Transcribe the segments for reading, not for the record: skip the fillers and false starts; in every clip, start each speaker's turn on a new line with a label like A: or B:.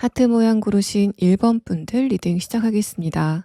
A: 하트 모양 고르신 1번 분들 리딩 시작하겠습니다.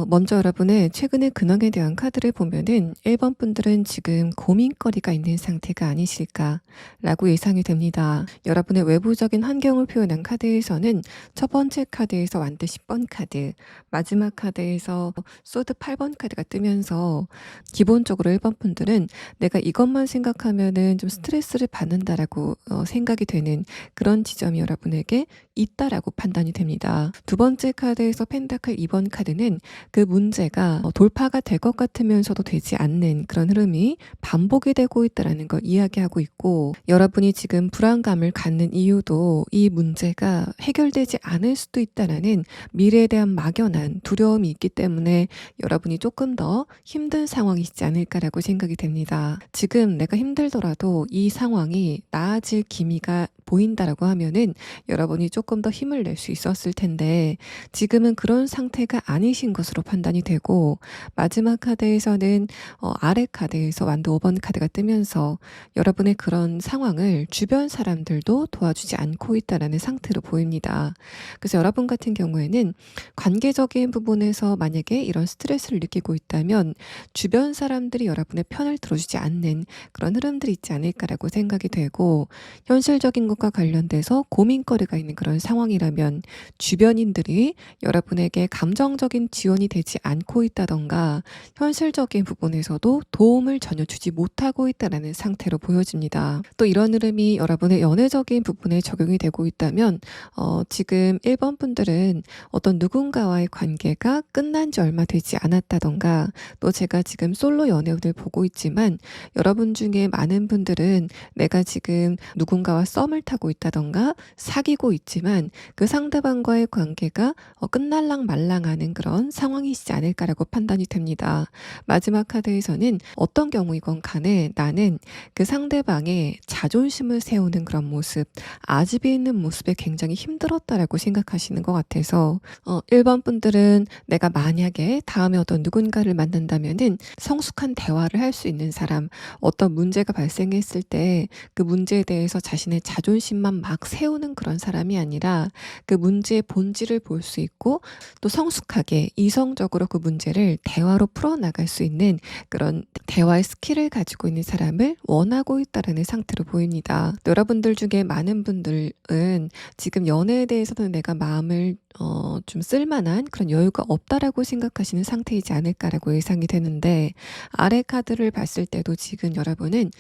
A: 먼저 여러분의 최근의 근황에 대한 카드를 보면은 1번 분들은 지금 고민거리가 있는 상태가 아니실까라고 예상이 됩니다. 여러분의 외부적인 환경을 표현한 카드에서는 첫 번째 카드에서 완드 10번 카드, 마지막 카드에서 소드 8번 카드가 뜨면서 기본적으로 1번 분들은 내가 이것만 생각하면은 좀 스트레스를 받는다라고 생각이 되는 그런 지점이 여러분에게 있다라고 판단이 됩니다. 두 번째 카드에서 펜타클 2번 카드는 그 문제가 돌파가 될 것 같으면서도 되지 않는 그런 흐름이 반복이 되고 있다는 걸 이야기하고 있고, 여러분이 지금 불안감을 갖는 이유도 이 문제가 해결되지 않을 수도 있다는 미래에 대한 막연한 두려움이 있기 때문에 여러분이 조금 더 힘든 상황이지 않을까라고 생각이 됩니다. 지금 내가 힘들더라도 이 상황이 나아질 기미가 보인다라고 하면은 여러분이 조금 더 힘을 낼 수 있었을 텐데 지금은 그런 상태가 아니신 것으로 판단이 되고, 마지막 카드에서는 아래 카드에서 완드 5번 카드가 뜨면서 여러분의 그런 상황을 주변 사람들도 도와주지 않고 있다라는 상태로 보입니다. 그래서 여러분 같은 경우에는 관계적인 부분에서 만약에 이런 스트레스를 느끼고 있다면 주변 사람들이 여러분의 편을 들어주지 않는 그런 흐름들이 있지 않을까라고 생각이 되고, 현실적인 것과 관련돼서 고민거리가 있는 그런 상황이라면 주변인들이 여러분에게 감정적인 지원이 되지 않고 있다던가 현실적인 부분에서도 도움을 전혀 주지 못하고 있다는 상태로 보여집니다. 또 이런 흐름이 여러분의 연애적인 부분에 적용이 되고 있다면 지금 1번 분들은 어떤 누군가와의 관계가 끝난 지 얼마 되지 않았다던가, 또 제가 지금 솔로 연애운을 보고 있지만 여러분 중에 많은 분들은 내가 지금 누군가와 썸을 타고 있다던가 사귀고 있지만 그 상대방과의 관계가 끝날랑 말랑하는 그런 상황이시지 않을까라고 판단이 됩니다. 마지막 카드에서는 어떤 경우이건 간에 나는 그 상대방의 자존심을 세우는 그런 모습, 아집이 있는 모습에 굉장히 힘들었다라고 생각하시는 것 같아서 1번 분들은 내가 만약에 다음에 어떤 누군가를 만난다면은 성숙한 대화를 할 수 있는 사람, 어떤 문제가 발생했을 때 그 문제에 대해서 자신의 자존심만 막 세우는 그런 사람이 아니라 그 문제의 본질을 볼 수 있고 또 성숙하게 이성적으로 그 문제를 대화로 풀어나갈 수 있는 그런 대화의 스킬을 가지고 있는 사람을 원하고 있다는 상태로 보입니다. 여러분들 중에 많은 분들은 지금 연애에 대해서는 내가 마음을 좀 쓸만한 그런 여유가 없다라고 생각하시는 상태이지 않을까라고 예상이 되는데, 아래 카드를 봤을 때도 지금 여러분은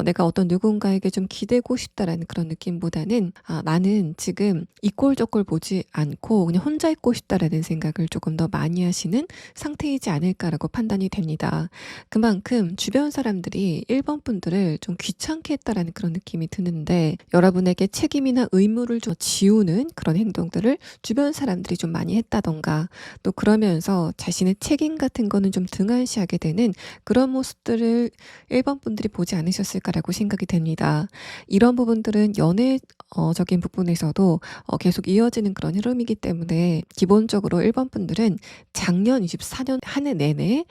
A: 내가 어떤 누군가에게 좀 기대고 싶다라는 그런 느낌보다는 나는 지금 이 꼴 저 꼴 보지 않고 그냥 혼자 있고 싶다라는 생각을 조금 더 많이 하시는 상태이지 않을까라고 판단이 됩니다. 그만큼 주변 사람들이 1번 분들을 좀 귀찮게 했다라는 그런 느낌이 드는데, 여러분에게 책임이나 의무를 좀 지우는 그런 행동들을 주변 사람들이 좀 많이 했다던가, 또 그러면서 자신의 책임 같은 거는 좀 등한시하게 되는 그런 모습들을 1번 분들이 보지 않으셨을까라고 생각이 됩니다. 이런 부분들은 연애적인 부분에서도 계속 이어지는 그런 흐름이기 때문에 기본적으로 1번 분들은 작년 24년 한 해 내내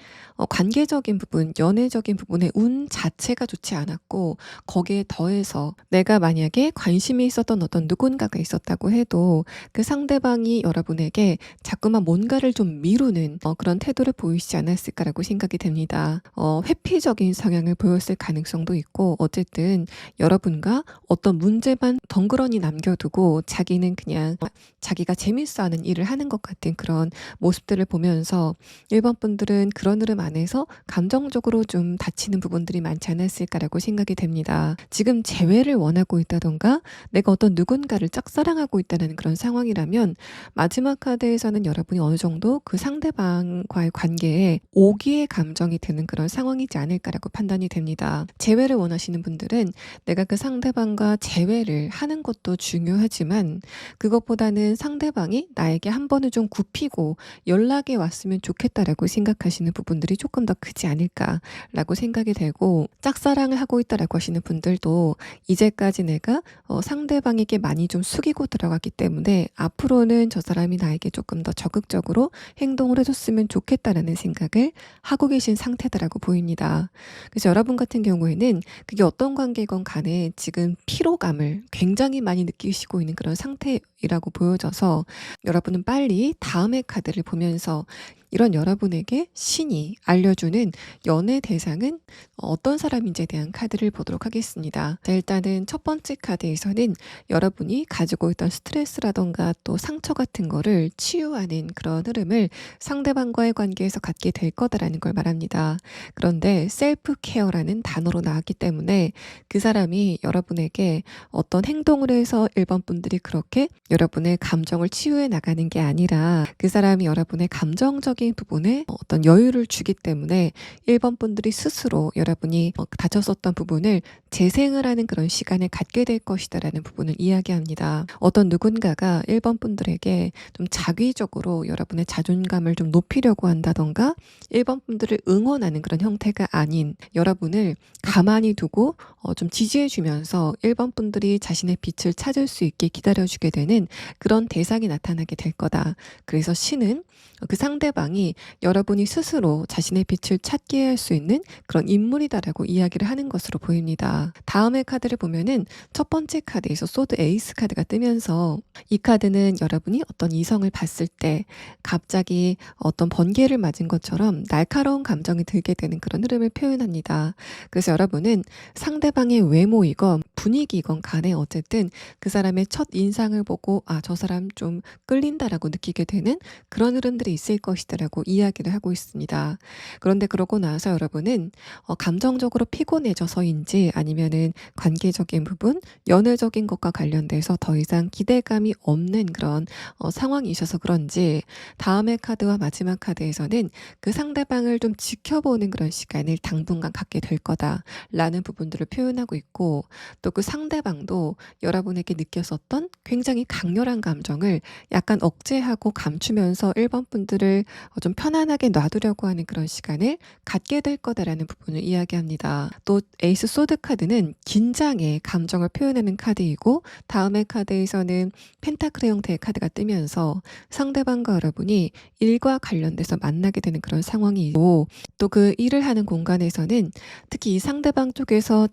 A: 관계적인 부분, 연애적인 부분의 운 자체가 좋지 않았고, 거기에 더해서 내가 만약에 관심이 있었던 어떤 누군가가 있었다고 해도 그 상대방이 여러분에게 자꾸만 뭔가를 좀 미루는 그런 태도를 보이시지 않았을까라고 생각이 됩니다. 회피적인 성향을 보였을 가능성도 있고, 어쨌든 여러분과 어떤 문제만 덩그러니 남겨두고 자기는 그냥 자기가 재밌어하는 일을 하는 것 같은 그런 모습들을 보면서 1번 분들은 그런 흐름 안에서 감정적으로 좀 다치는 부분들이 많지 않았을까라고 생각이 됩니다. 지금 재회를 원하고 있다던가 내가 어떤 누군가를 짝사랑하고 있다는 그런 상황이라면 마지막 카드에서는 여러분이 어느 정도 그 상대방과의 관계에 오기의 감정이 드는 그런 상황이지 않을까라고 판단이 됩니다. 재회를 원하시는 분들은 내가 그 상대방과 재회를 하는 것도 중요하지만 그것보다는 상대방이 나에게 한 번은 좀 굽히고 연락이 왔으면 좋겠다라고 생각하시는 부분들이 조금 더 크지 않을까라고 생각이 되고, 짝사랑을 하고 있다라고 하시는 분들도 이제까지 내가 상대방에게 많이 좀 숙이고 들어갔기 때문에 앞으로는 저 사람이 나에게 조금 더 적극적으로 행동을 해줬으면 좋겠다라는 생각을 하고 계신 상태다라고 보입니다. 그래서 여러분 같은 경우에는 그게 어떤 관계건 간에 지금 피로감을 굉장히 많이 느끼시고 있는 그런 상태이라고 보여져서 여러분은 빨리 다음의 카드를 보면서 이런 여러분에게 신이 알려주는 연애 대상은 어떤 사람인지에 대한 카드를 보도록 하겠습니다. 자, 일단은 첫 번째 카드에서는 여러분이 가지고 있던 스트레스라던가 또 상처 같은 거를 치유하는 그런 흐름을 상대방과의 관계에서 갖게 될 거다라는 걸 말합니다. 그런데 셀프 케어라는 단어로 나왔기 때문에 그 사람이 여러분에게 어떤 행동을 해서 1번 분들이 그렇게 여러분의 감정을 치유해 나가는 게 아니라 그 사람이 여러분의 감정적인 부분에 어떤 여유를 주기 때문에 1번 분들이 스스로 여러분이 다쳤었던 부분을 재생을 하는 그런 시간을 갖게 될 것이다라는 부분을 이야기합니다. 어떤 누군가가 1번 분들에게 좀 자기적으로 여러분의 자존감을 좀 높이려고 한다던가 1번 분들을 응원하는 그런 형태가 아닌 여러분을 가만히 두고 좀 지지해 주면서 1번 분들이 자신의 빛을 찾을 수 있게 기다려주게 되는 그런 대상이 나타나게 될 거다. 그래서 신은 그 상대방이 여러분이 스스로 자신의 빛을 찾게 할 수 있는 그런 인물이다라고 이야기를 하는 것으로 보입니다. 다음의 카드를 보면은 첫 번째 카드에서 소드 에이스 카드가 뜨면서 이 카드는 여러분이 어떤 이성을 봤을 때 갑자기 어떤 번개를 맞은 것처럼 날카로운 감정이 들게 되는 그런 흐름을 표현합니다. 그래서 여러분은 상대방의 외모이건 분위기이건 간에 어쨌든 그 사람의 첫 인상을 보고 저 사람 좀 끌린다라고 느끼게 되는 그런 흐름들이 있을 것이다라고 이야기를 하고 있습니다. 그런데 그러고 나서 여러분은 감정적으로 피곤해져서인지 아니면은 관계적인 부분, 연애적인 것과 관련돼서 더 이상 기대감이 없는 그런 상황이셔서 그런지 다음의 카드와 마지막 카드에서는 그 상대방을 좀 지켜보는 그런 시간을 당분간 갖게 될 거다라는 부분들을 표현하고 있고 또 그 상대방도 여러분에게 느꼈었던 굉장히 강렬한 감정을 약간 억제하고 감추면서 1번 분들을 좀 편안하게 놔두려고 하는 그런 시간을 갖게 될 거다라는 부분을 이야기합니다. 또 에이스 소드 카드는 긴장의 감정을 표현하는 카드이고 다음의 카드에서는 펜타클의 형태의 카드가 뜨면서 상대방과 여러분이 일과 관련돼서 만나게 되는 그런 상황이고 또 그 일을 하는 공간에서는 특히 이 상대방 쪽에서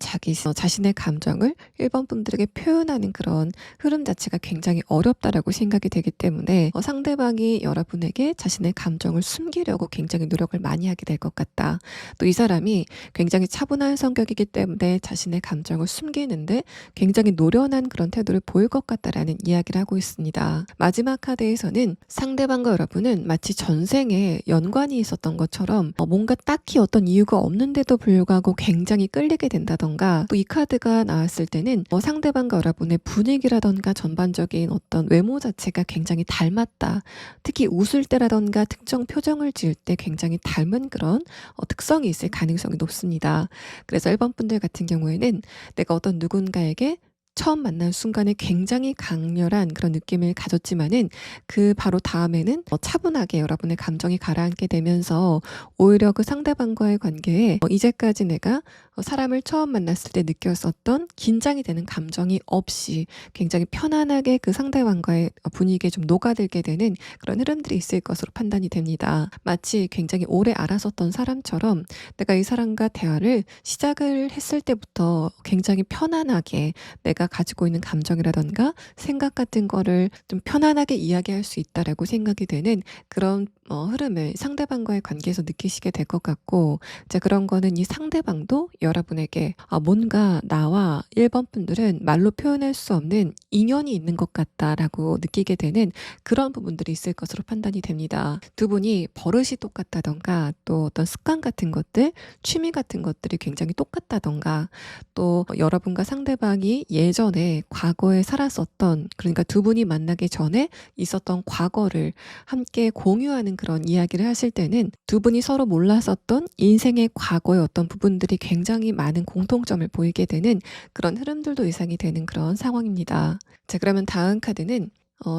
A: 자신의 감정을 1번 분들에게 표현하는 그런 흐름 자체가 굉장히 어렵다라고 생각이 되기 때문에 상대방이 여러분에게 자신의 감정을 숨기려고 굉장히 노력을 많이 하게 될 것 같다. 또 이 사람이 굉장히 차분한 성격이기 때문에 자신의 감정을 숨기는데 굉장히 노련한 그런 태도를 보일 것 같다라는 이야기를 하고 있습니다. 마지막 카드에서는 상대방과 여러분은 마치 전생에 연관이 있었던 것처럼 뭔가 딱히 어떤 이유가 없는데도 불구하고 굉장히 끌리게 된다던가 또 이 카드가 나왔을 때는 상대방과 여러분의 분위기라던가 전반적인 어떤 외모 자체가 굉장히 닮았다. 특히 웃을 때라던가 특정 표정을 지을 때 굉장히 닮은 그런 특성이 있을 가능성이 높습니다. 그래서 1번 분들 같은 경우에는 내가 어떤 누군가에게 처음 만난 순간에 굉장히 강렬한 그런 느낌을 가졌지만은 그 바로 다음에는 차분하게 여러분의 감정이 가라앉게 되면서 오히려 그 상대방과의 관계에 이제까지 내가 사람을 처음 만났을 때 느꼈었던 긴장이 되는 감정이 없이 굉장히 편안하게 그 상대방과의 분위기에 좀 녹아들게 되는 그런 흐름들이 있을 것으로 판단이 됩니다. 마치 굉장히 오래 알았었던 사람처럼 내가 이 사람과 대화를 시작을 했을 때부터 굉장히 편안하게 내가 가지고 있는 감정이라던가 생각 같은 거를 좀 편안하게 이야기할 수 있다라고 생각이 되는 그런 흐름을 상대방과의 관계에서 느끼시게 될 것 같고 이제 그런 거는 이 상대방도 여러분에게 뭔가 나와 1번 분들은 말로 표현할 수 없는 인연이 있는 것 같다라고 느끼게 되는 그런 부분들이 있을 것으로 판단이 됩니다. 두 분이 버릇이 똑같다던가 또 어떤 습관 같은 것들, 취미 같은 것들이 굉장히 똑같다던가 또 여러분과 상대방이 예전에 과거에 살았었던 그러니까 두 분이 만나기 전에 있었던 과거를 함께 공유하는 그런 이야기를 하실 때는 두 분이 서로 몰랐었던 인생의 과거의 어떤 부분들이 굉장히 많은 공통점을 보이게 되는 그런 흐름들도 예상이 되는 그런 상황입니다. 자, 그러면 다음 카드는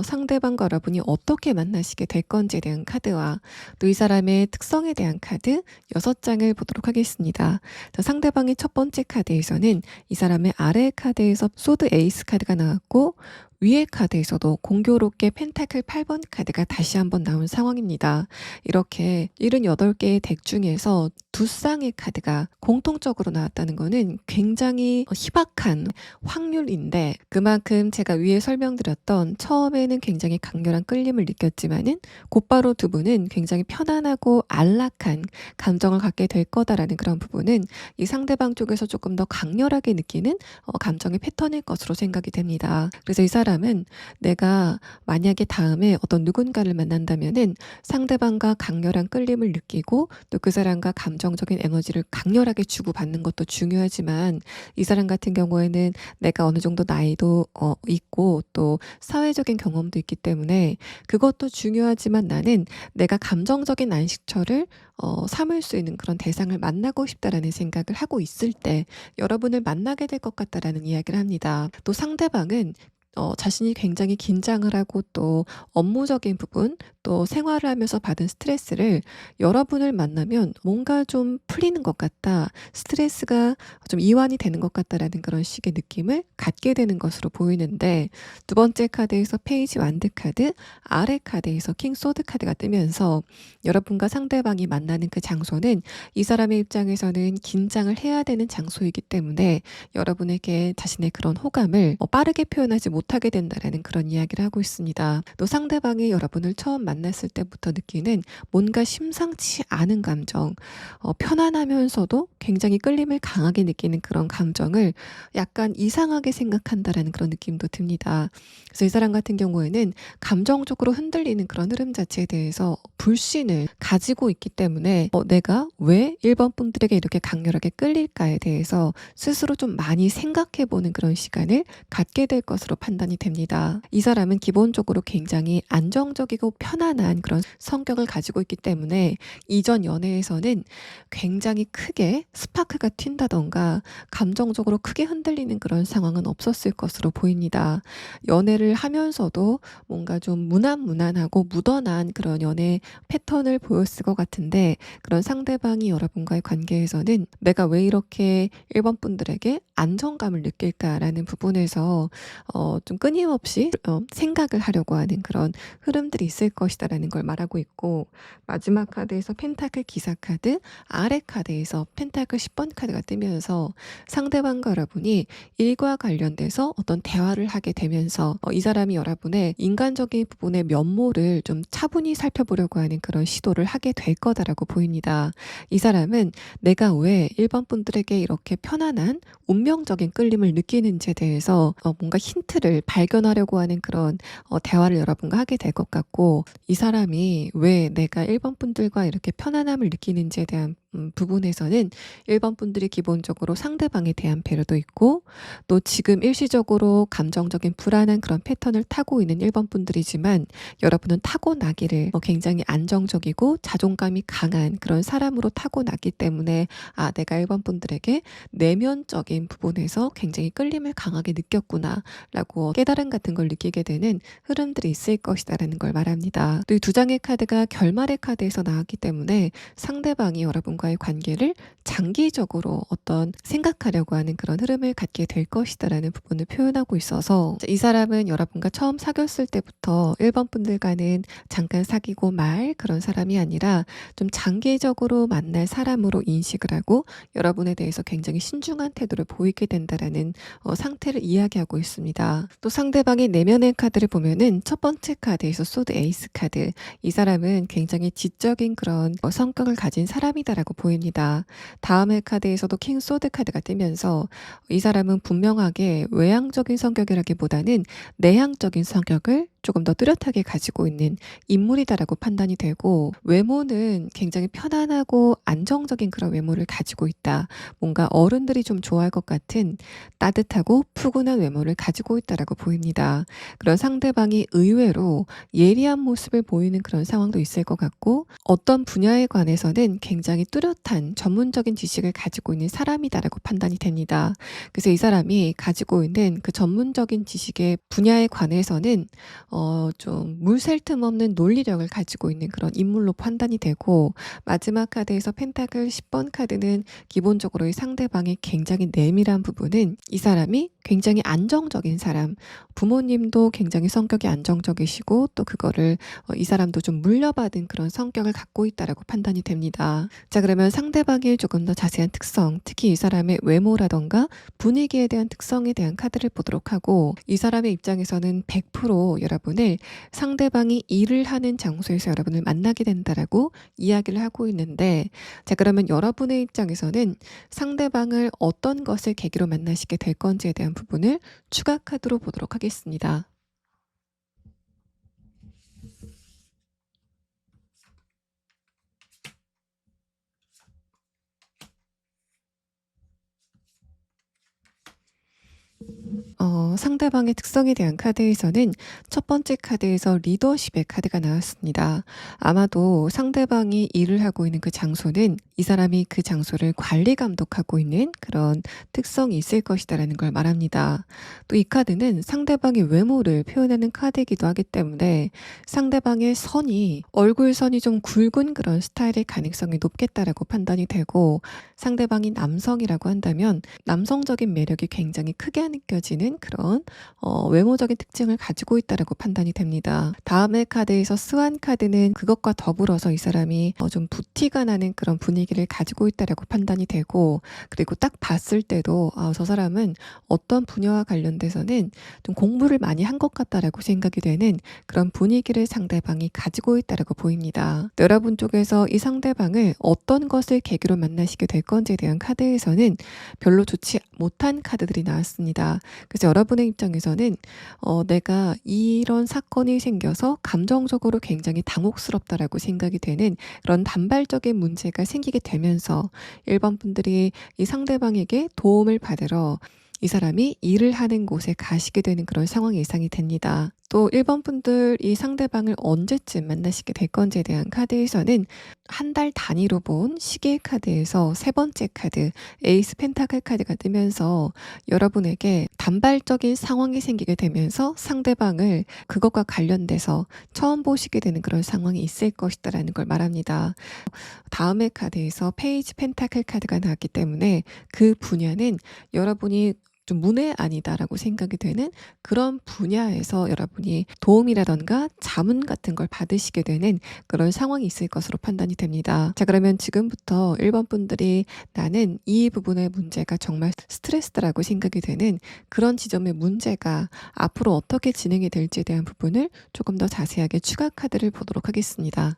A: 상대방과 여러분이 어떻게 만나시게 될 건지에 대한 카드와 또 이 사람의 특성에 대한 카드 6장을 보도록 하겠습니다. 자, 상대방의 첫 번째 카드에서는 이 사람의 아래 카드에서 소드 에이스 카드가 나왔고 위의 카드에서도 공교롭게 펜타클 8번 카드가 다시 한번 나온 상황입니다. 이렇게 78개의 덱 중에서 두 쌍의 카드가 공통적으로 나왔다는 거는 굉장히 희박한 확률인데, 그만큼 제가 위에 설명드렸던 처음에는 굉장히 강렬한 끌림을 느꼈지만은 곧바로 두 분은 굉장히 편안하고 안락한 감정을 갖게 될 거다라는 그런 부분은 이 상대방 쪽에서 조금 더 강렬하게 느끼는 감정의 패턴일 것으로 생각이 됩니다. 그래서 이 사람은 내가 만약에 다음에 어떤 누군가를 만난다면은 상대방과 강렬한 끌림을 느끼고 또 그 사람과 감정적인 에너지를 강렬하게 주고받는 것도 중요하지만, 이 사람 같은 경우에는 내가 어느 정도 나이도 있고 또 사회적인 경험도 있기 때문에 그것도 중요하지만, 나는 내가 감정적인 안식처를 삼을 수 있는 그런 대상을 만나고 싶다라는 생각을 하고 있을 때 여러분을 만나게 될 것 같다라는 이야기를 합니다. 또 상대방은 자신이 굉장히 긴장을 하고 또 업무적인 부분 또 생활을 하면서 받은 스트레스를 여러분을 만나면 뭔가 좀 풀리는 것 같다, 스트레스가 좀 이완이 되는 것 같다라는 그런 식의 느낌을 갖게 되는 것으로 보이는데, 두 번째 카드에서 페이지 완드 카드, 아래 카드에서 킹 소드 카드가 뜨면서 여러분과 상대방이 만나는 그 장소는 이 사람의 입장에서는 긴장을 해야 되는 장소이기 때문에 여러분에게 자신의 그런 호감을 빠르게 표현하지 못하게 된다라는 그런 이야기를 하고 있습니다. 또 상대방이 여러분을 처음 만났을 때부터 느끼는 뭔가 심상치 않은 감정, 편안하면서도 굉장히 끌림을 강하게 느끼는 그런 감정을 약간 이상하게 생각한다라는 그런 느낌도 듭니다. 그래서 이 사람 같은 경우에는 감정적으로 흔들리는 그런 흐름 자체에 대해서 불신을 가지고 있기 때문에 내가 왜 1번 분들에게 이렇게 강렬하게 끌릴까에 대해서 스스로 좀 많이 생각해보는 그런 시간을 갖게 될 것으로 판단이 됩니다. 이 사람은 기본적으로 굉장히 안정적이고 편안한 그런 성격을 가지고 있기 때문에 이전 연애에서는 굉장히 크게 스파크가 튄다던가 감정적으로 크게 흔들리는 그런 상황은 없었을 것으로 보입니다. 연애를 하면서도 뭔가 좀 무난무난하고 무던한 그런 연애 패턴을 보였을 것 같은데, 그런 상대방이 여러분과의 관계에서는 내가 왜 이렇게 1번 분들에게 안정감을 느낄까라는 부분에서 좀 끊임없이 생각을 하려고 하는 그런 흐름들이 있을 것이다라는 걸 말하고 있고, 마지막 카드에서 펜타클 기사 카드, 아래 카드에서 펜타클 10번 카드가 뜨면서 상대방과 여러분이 일과 관련돼서 어떤 대화를 하게 되면서 이 사람이 여러분의 인간적인 부분의 면모를 좀 차분히 살펴보려고 하는 그런 시도를 하게 될 거다라고 보입니다. 이 사람은 내가 왜 1번 분들에게 이렇게 편안한 운명적인 끌림을 느끼는지에 대해서 뭔가 힌트를 발견하려고 하는 그런 대화를 여러분과 하게 될 것 같고, 이 사람이 왜 내가 1번 분들과 이렇게 편안함을 느끼는지에 대한 부분에서는 1번 분들이 기본적으로 상대방에 대한 배려도 있고, 또 지금 일시적으로 감정적인 불안한 그런 패턴을 타고 있는 1번 분들이지만, 여러분은 타고나기를 굉장히 안정적이고 자존감이 강한 그런 사람으로 타고났기 때문에 내가 1번 분들에게 내면적인 부분에서 굉장히 끌림을 강하게 느꼈구나 라고 깨달음 같은 걸 느끼게 되는 흐름들이 있을 것이다 라는 걸 말합니다. 또 이 두 장의 카드가 결말의 카드에서 나왔기 때문에 상대방이 여러분과의 관계를 장기적으로 어떤 생각하려고 하는 그런 흐름을 갖게 될 것이다 라는 부분을 표현하고 있어서, 이 사람은 여러분과 처음 사귀었을 때부터 1번 분들과는 잠깐 사귀고 말 그런 사람이 아니라 좀 장기적으로 만날 사람으로 인식을 하고 여러분에 대해서 굉장히 신중한 태도를 보이게 된다라는 상태를 이야기하고 있습니다. 또 상대방의 내면의 카드를 보면은 첫 번째 카드에서 소드 에이스 카드, 이 사람은 굉장히 지적인 그런 성격을 가진 사람이다라고 보입니다. 다음의 카드에서도 킹 소드 카드가 뜨면서 이 사람은 분명하게 외향적인 성격이라기보다는 내향적인 성격을 조금 더 뚜렷하게 가지고 있는 인물이다라고 판단이 되고, 외모는 굉장히 편안하고 안정적인 그런 외모를 가지고 있다, 뭔가 어른들이 좀 좋아할 것 같은 따뜻하고 푸근한 외모를 가지고 있다라고 보입니다. 그런 상대방이 의외로 예리한 모습을 보이는 그런 상황도 있을 것 같고, 어떤 분야에 관해서는 굉장히 뚜렷한 전문적인 지식을 가지고 있는 사람이다라고 판단이 됩니다. 그래서 이 사람이 가지고 있는 그 전문적인 지식의 분야에 관해서는 좀 물샐 틈 없는 논리력을 가지고 있는 그런 인물로 판단이 되고, 마지막 카드에서 펜타클 10번 카드는 기본적으로 이 상대방이 굉장히 내밀한 부분은 이 사람이 굉장히 안정적인 사람, 부모님도 굉장히 성격이 안정적이시고 또 그거를 이 사람도 좀 물려받은 그런 성격을 갖고 있다라고 판단이 됩니다. 자, 그러면 상대방의 조금 더 자세한 특성, 특히 이 사람의 외모라던가 분위기에 대한 특성에 대한 카드를 보도록 하고, 이 사람의 입장에서는 100% 여러분을 상대방이 일을 하는 장소에서 여러분을 만나게 된다라고 이야기를 하고 있는데, 자, 그러면 여러분의 입장에서는 상대방을 어떤 것을 계기로 만나시게 될 건지에 대한 부분을 추가 카드로 보도록 하겠습니다. 상대방의 특성에 대한 카드에서는 첫 번째 카드에서 리더십의 카드가 나왔습니다. 아마도 상대방이 일을 하고 있는 그 장소는 이 사람이 그 장소를 관리 감독하고 있는 그런 특성이 있을 것이다라는 걸 말합니다. 또 이 카드는 상대방의 외모를 표현하는 카드이기도 하기 때문에 상대방의 선이, 얼굴 선이 좀 굵은 그런 스타일의 가능성이 높겠다라고 판단이 되고, 상대방이 남성이라고 한다면 남성적인 매력이 굉장히 크게 느껴지는 그런 외모적인 특징을 가지고 있다라고 판단이 됩니다. 다음의 카드에서 스완 카드는 그것과 더불어서 이 사람이 좀 부티가 나는 그런 분위기를 가지고 있다라고 판단이 되고, 그리고 딱 봤을 때도 저 사람은 어떤 분야와 관련돼서는 좀 공부를 많이 한 것 같다라고 생각이 되는 그런 분위기를 상대방이 가지고 있다라고 보입니다. 여러분 쪽에서 이 상대방을 어떤 것을 계기로 만나시게 될 건지에 대한 카드에서는 별로 좋지 못한 카드들이 나왔습니다. 그래서 여러분의 입장에서는 내가 이런 사건이 생겨서 감정적으로 굉장히 당혹스럽다라고 생각이 되는 그런 단발적인 문제가 생기게 되면서 1번 분들이 이 상대방에게 도움을 받으러 이 사람이 일을 하는 곳에 가시게 되는 그런 상황이 예상이 됩니다. 또 1번 분들 이 상대방을 언제쯤 만나시게 될 건지에 대한 카드에서는 한 달 단위로 본 시계 카드에서 세 번째 카드 에이스 펜타클 카드가 뜨면서 여러분에게 단발적인 상황이 생기게 되면서 상대방을 그것과 관련돼서 처음 보시게 되는 그런 상황이 있을 것이다라는 걸 말합니다. 다음의 카드에서 페이지 펜타클 카드가 나왔기 때문에 그 분야는 여러분이 좀 문외한이다라고 생각이 되는 그런 분야에서 여러분이 도움이라던가 자문 같은 걸 받으시게 되는 그런 상황이 있을 것으로 판단이 됩니다. 자, 그러면 지금부터 1번 분들이 나는 이 부분의 문제가 정말 스트레스다라고 생각이 되는 그런 지점의 문제가 앞으로 어떻게 진행이 될지에 대한 부분을 조금 더 자세하게 추가 카드를 보도록 하겠습니다.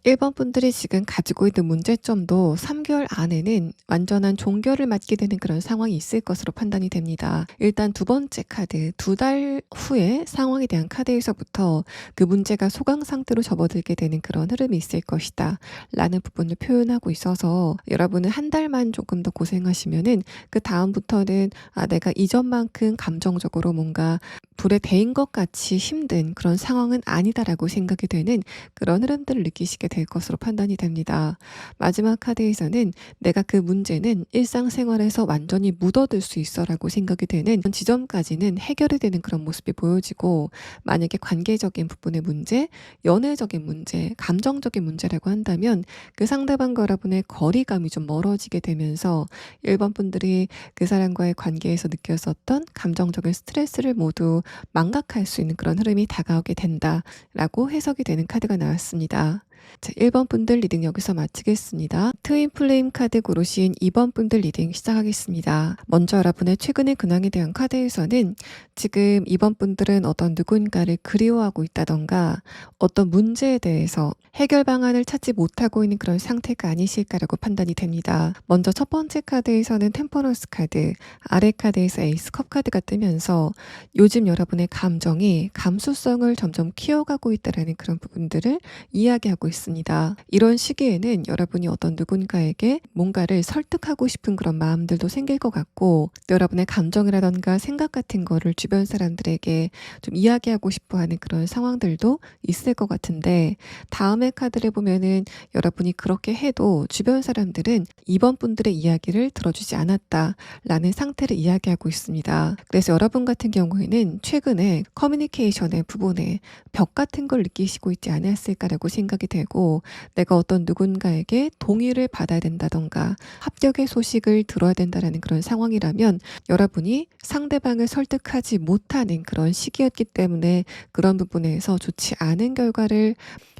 A: 1번 분들이 지금 가지고 있는 문제점도 3개월 안에는 완전한 종결을 맞게 되는 그런 상황이 있을 것으로 판단이 됩니다. 일단 두 번째 카드, 2달 후에 상황에 대한 카드에서부터 그 문제가 소강 상태로 접어들게 되는 그런 흐름이 있을 것이다 라는 부분을 표현하고 있어서, 여러분은 한 달만 조금 더 고생하시면은 그 다음부터는 내가 이전만큼 감정적으로 뭔가 불에 데인 것 같이 힘든 그런 상황은 아니다라고 생각이 되는 그런 흐름들을 느끼시게 될 것으로 판단이 됩니다. 마지막 카드에서는 내가 그 문제는 일상생활에서 완전히 묻어들 수 있어라고 생각이 되는 지점까지는 해결이 되는 그런 모습이 보여지고, 만약에 관계적인 부분의 문제, 연애적인 문제, 감정적인 문제라고 한다면 그 상대방과 여러분의 거리감이 좀 멀어지게 되면서 1번 분들이 그 사람과의 관계에서 느꼈었던 감정적인 스트레스를 모두 망각할 수 있는 그런 흐름이 다가오게 된다라고 해석이 되는 카드가 나왔습니다. 자, 1번 분들 리딩 여기서 마치겠습니다. 트윈 플레임 카드 고르신 2번 분들 리딩 시작하겠습니다. 먼저 여러분의 최근의 근황에 대한 카드에서는 지금 2번 분들은 어떤 누군가를 그리워하고 있다던가 어떤 문제에 대해서 해결 방안을 찾지 못하고 있는 그런 상태가 아니실까라고 판단이 됩니다. 먼저 첫 번째 카드에서는 템퍼런스 카드, 아래 카드에서 에이스 컵 카드가 뜨면서 요즘 여러분의 감정이 감수성을 점점 키워가고 있다는 그런 부분들을 이야기하고 나타나고 있습니다. 이런 시기에는 여러분이 어떤 누군가에게 뭔가를 설득하고 싶은 그런 마음들도 생길 것 같고, 또 여러분의 감정이라던가 생각 같은 거를 주변 사람들에게 좀 이야기하고 싶어 하는 그런 상황들도 있을 것 같은데, 다음의 카드를 보면은 여러분이 그렇게 해도 주변 사람들은 이번 분들의 이야기를 들어주지 않았다라는 상태를 이야기하고 있습니다. 그래서 여러분 같은 경우에는 최근에 커뮤니케이션의 부분에 벽 같은 걸 느끼시고 있지 않았을까라고 생각이 되고, 내가 어떤 누군가에게 동의를 받아야 된다던가 합격의 소식을 들어야 된다라는 그런 상황이라면 여러분이 상대방을 설득하지 못하는 그런 시기였기 때문에 그런 부분에서 좋지 않은 결과를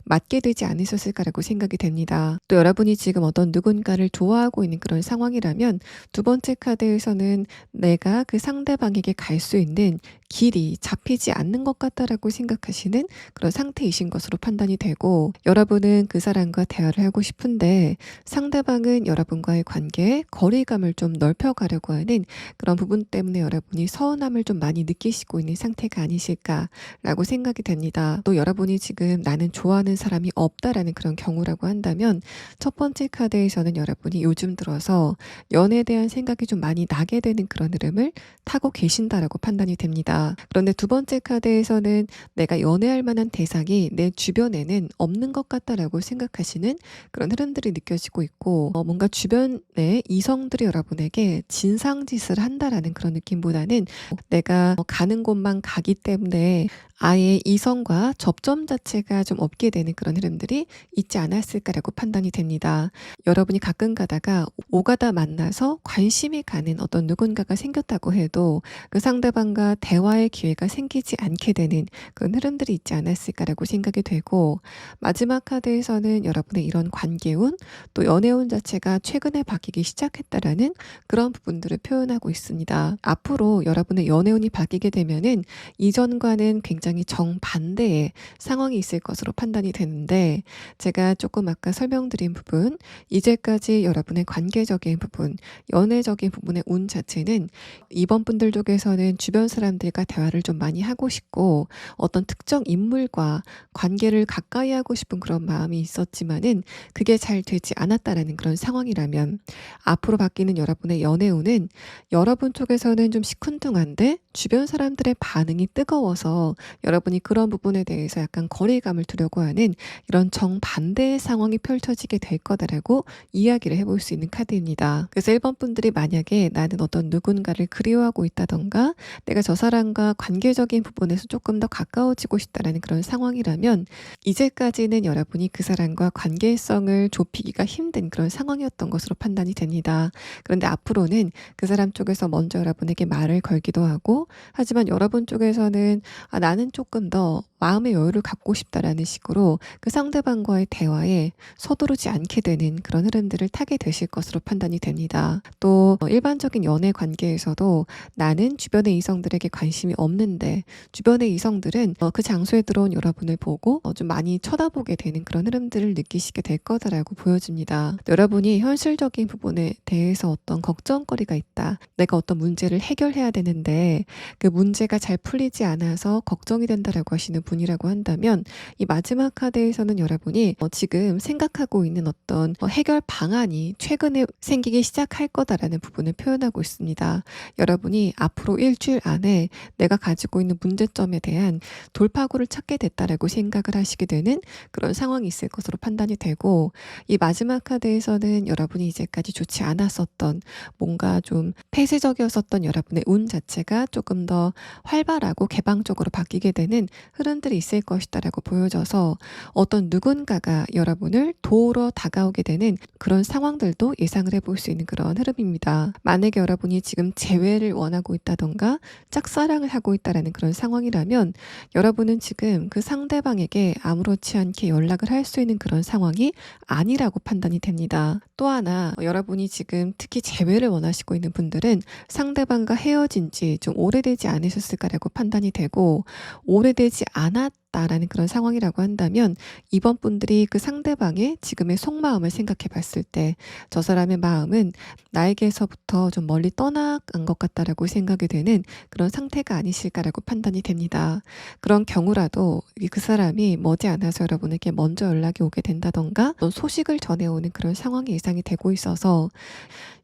A: 맞게 되지 않으셨을까라고 생각이 됩니다. 또 여러분이 지금 어떤 누군가를 좋아하고 있는 그런 상황이라면 두 번째 카드에서는 내가 그 상대방에게 갈 수 있는 길이 잡히지 않는 것 같다라고 생각하시는 그런 상태이신 것으로 판단이 되고, 여러분은 그 사람과 대화를 하고 싶은데 상대방은 여러분과의 관계에 거리감을 좀 넓혀가려고 하는 그런 부분 때문에 여러분이 서운함을 좀 많이 느끼시고 있는 상태가 아니실까라고 생각이 됩니다. 또 여러분이 지금 나는 좋아하는 사람이 없다라는 그런 경우라고 한다면 첫 번째 카드에서는 여러분이 요즘 들어서 연애에 대한 생각이 좀 많이 나게 되는 그런 흐름을 타고 계신다라고 판단이 됩니다. 그런데 두 번째 카드에서는 내가 연애할 만한 대상이 내 주변에는 없는 것 같다라고 생각하시는 그런 흐름들이 느껴지고 있고, 뭔가 주변의 이성들이 여러분에게 진상짓을 한다라는 그런 느낌보다는 내가 가는 곳만 가기 때문에 아예 이성과 접점 자체가 좀 없게 되는 그런 흐름들이 있지 않았을까라고 판단이 됩니다. 여러분이 가끔 가다가 오가다 만나서 관심이 가는 어떤 누군가가 생겼다고 해도 그 상대방과 대화의 기회가 생기지 않게 되는 그런 흐름들이 있지 않았을까라고 생각이 되고, 마지막 카드에서는 여러분의 이런 관계운 또 연애운 자체가 최근에 바뀌기 시작했다라는 그런 부분들을 표현하고 있습니다. 앞으로 여러분의 연애운이 바뀌게 되면은 이전과는 굉장히 정반대의 상황이 있을 것으로 판단이 되는데, 제가 조금 아까 설명드린 부분, 이제까지 여러분의 관계적인 부분, 연애적인 부분의 운 자체는 이번 분들 쪽에서는 주변 사람들과 대화를 좀 많이 하고 싶고 어떤 특정 인물과 관계를 가까이 하고 싶은 그런 마음이 있었지만은 그게 잘 되지 않았다라는 그런 상황이라면, 앞으로 바뀌는 여러분의 연애운은 여러분 쪽에서는 좀 시큰둥한데 주변 사람들의 반응이 뜨거워서 여러분이 그런 부분에 대해서 약간 거리감을 두려고 하는 이런 정반대의 상황이 펼쳐지게 될 거다라고 이야기를 해볼 수 있는 카드입니다. 그래서 1번 분들이 만약에 나는 어떤 누군가를 그리워하고 있다던가 내가 저 사람과 관계적인 부분에서 조금 더 가까워지고 싶다라는 그런 상황이라면, 이제까지는 여러분이 그 사람과 관계성을 좁히기가 힘든 그런 상황이었던 것으로 판단이 됩니다. 그런데 앞으로는 그 사람 쪽에서 먼저 여러분에게 말을 걸기도 하고, 하지만 여러분 쪽에서는 나는 조금 더 마음의 여유를 갖고 싶다라는 식으로 그 상대방과의 대화에 서두르지 않게 되는 그런 흐름들을 타게 되실 것으로 판단이 됩니다. 또 일반적인 연애 관계에서도 나는 주변의 이성들에게 관심이 없는데 주변의 이성들은 그 장소에 들어온 여러분을 보고 좀 많이 쳐다보게 되는 그런 흐름들을 느끼시게 될 거다라고 보여집니다. 여러분이 현실적인 부분에 대해서 어떤 걱정거리가 있다, 내가 어떤 문제를 해결해야 되는데 그 문제가 잘 풀리지 않아서 걱정이 된다라고 하시는 분이라고 한다면, 이 마지막 카드에서는 여러분이 지금 생각하고 있는 어떤 해결 방안이 최근에 생기기 시작할 거다라는 부분을 표현하고 있습니다. 여러분이 앞으로 일주일 안에 내가 가지고 있는 문제점에 대한 돌파구를 찾게 됐다라고 생각을 하시게 되는 그런 상황이 있을 것으로 판단이 되고, 이 마지막 카드에서는 여러분이 이제까지 좋지 않았었던, 뭔가 좀 폐쇄적이었었던 여러분의 운 자체가 조금 더 활발하고 개방적으로 바뀌게 되는 흐름들이 있을 것이다라고 보여져서 어떤 누군가가 여러분을 도우러 다가오게 되는 그런 상황들도 예상을 해볼 수 있는 그런 흐름입니다. 만약에 여러분이 지금 재회를 원하고 있다던가 짝사랑을 하고 있다라는 그런 상황이라면, 여러분은 지금 그 상대방에게 아무렇지 않게 연락을 할 수 있는 그런 상황이 아니라고 판단이 됩니다. 또 하나, 여러분이 지금 특히 재회를 원하시고 있는 분들은 상대방과 헤어진 지 좀 오래되지 않으셨을까라고 판단이 되고, 오래되지 않았 있다라는 그런 상황이라고 한다면 2번 분들이 그 상대방의 지금의 속마음을 생각해 봤을 때 저 사람의 마음은 나에게서부터 좀 멀리 떠나간 것 같다라고 생각이 되는 그런 상태가 아니실까라고 판단이 됩니다. 그런 경우라도 그 사람이 머지않아서 여러분에게 먼저 연락이 오게 된다던가 어떤 소식을 전해오는 그런 상황이 예상이 되고 있어서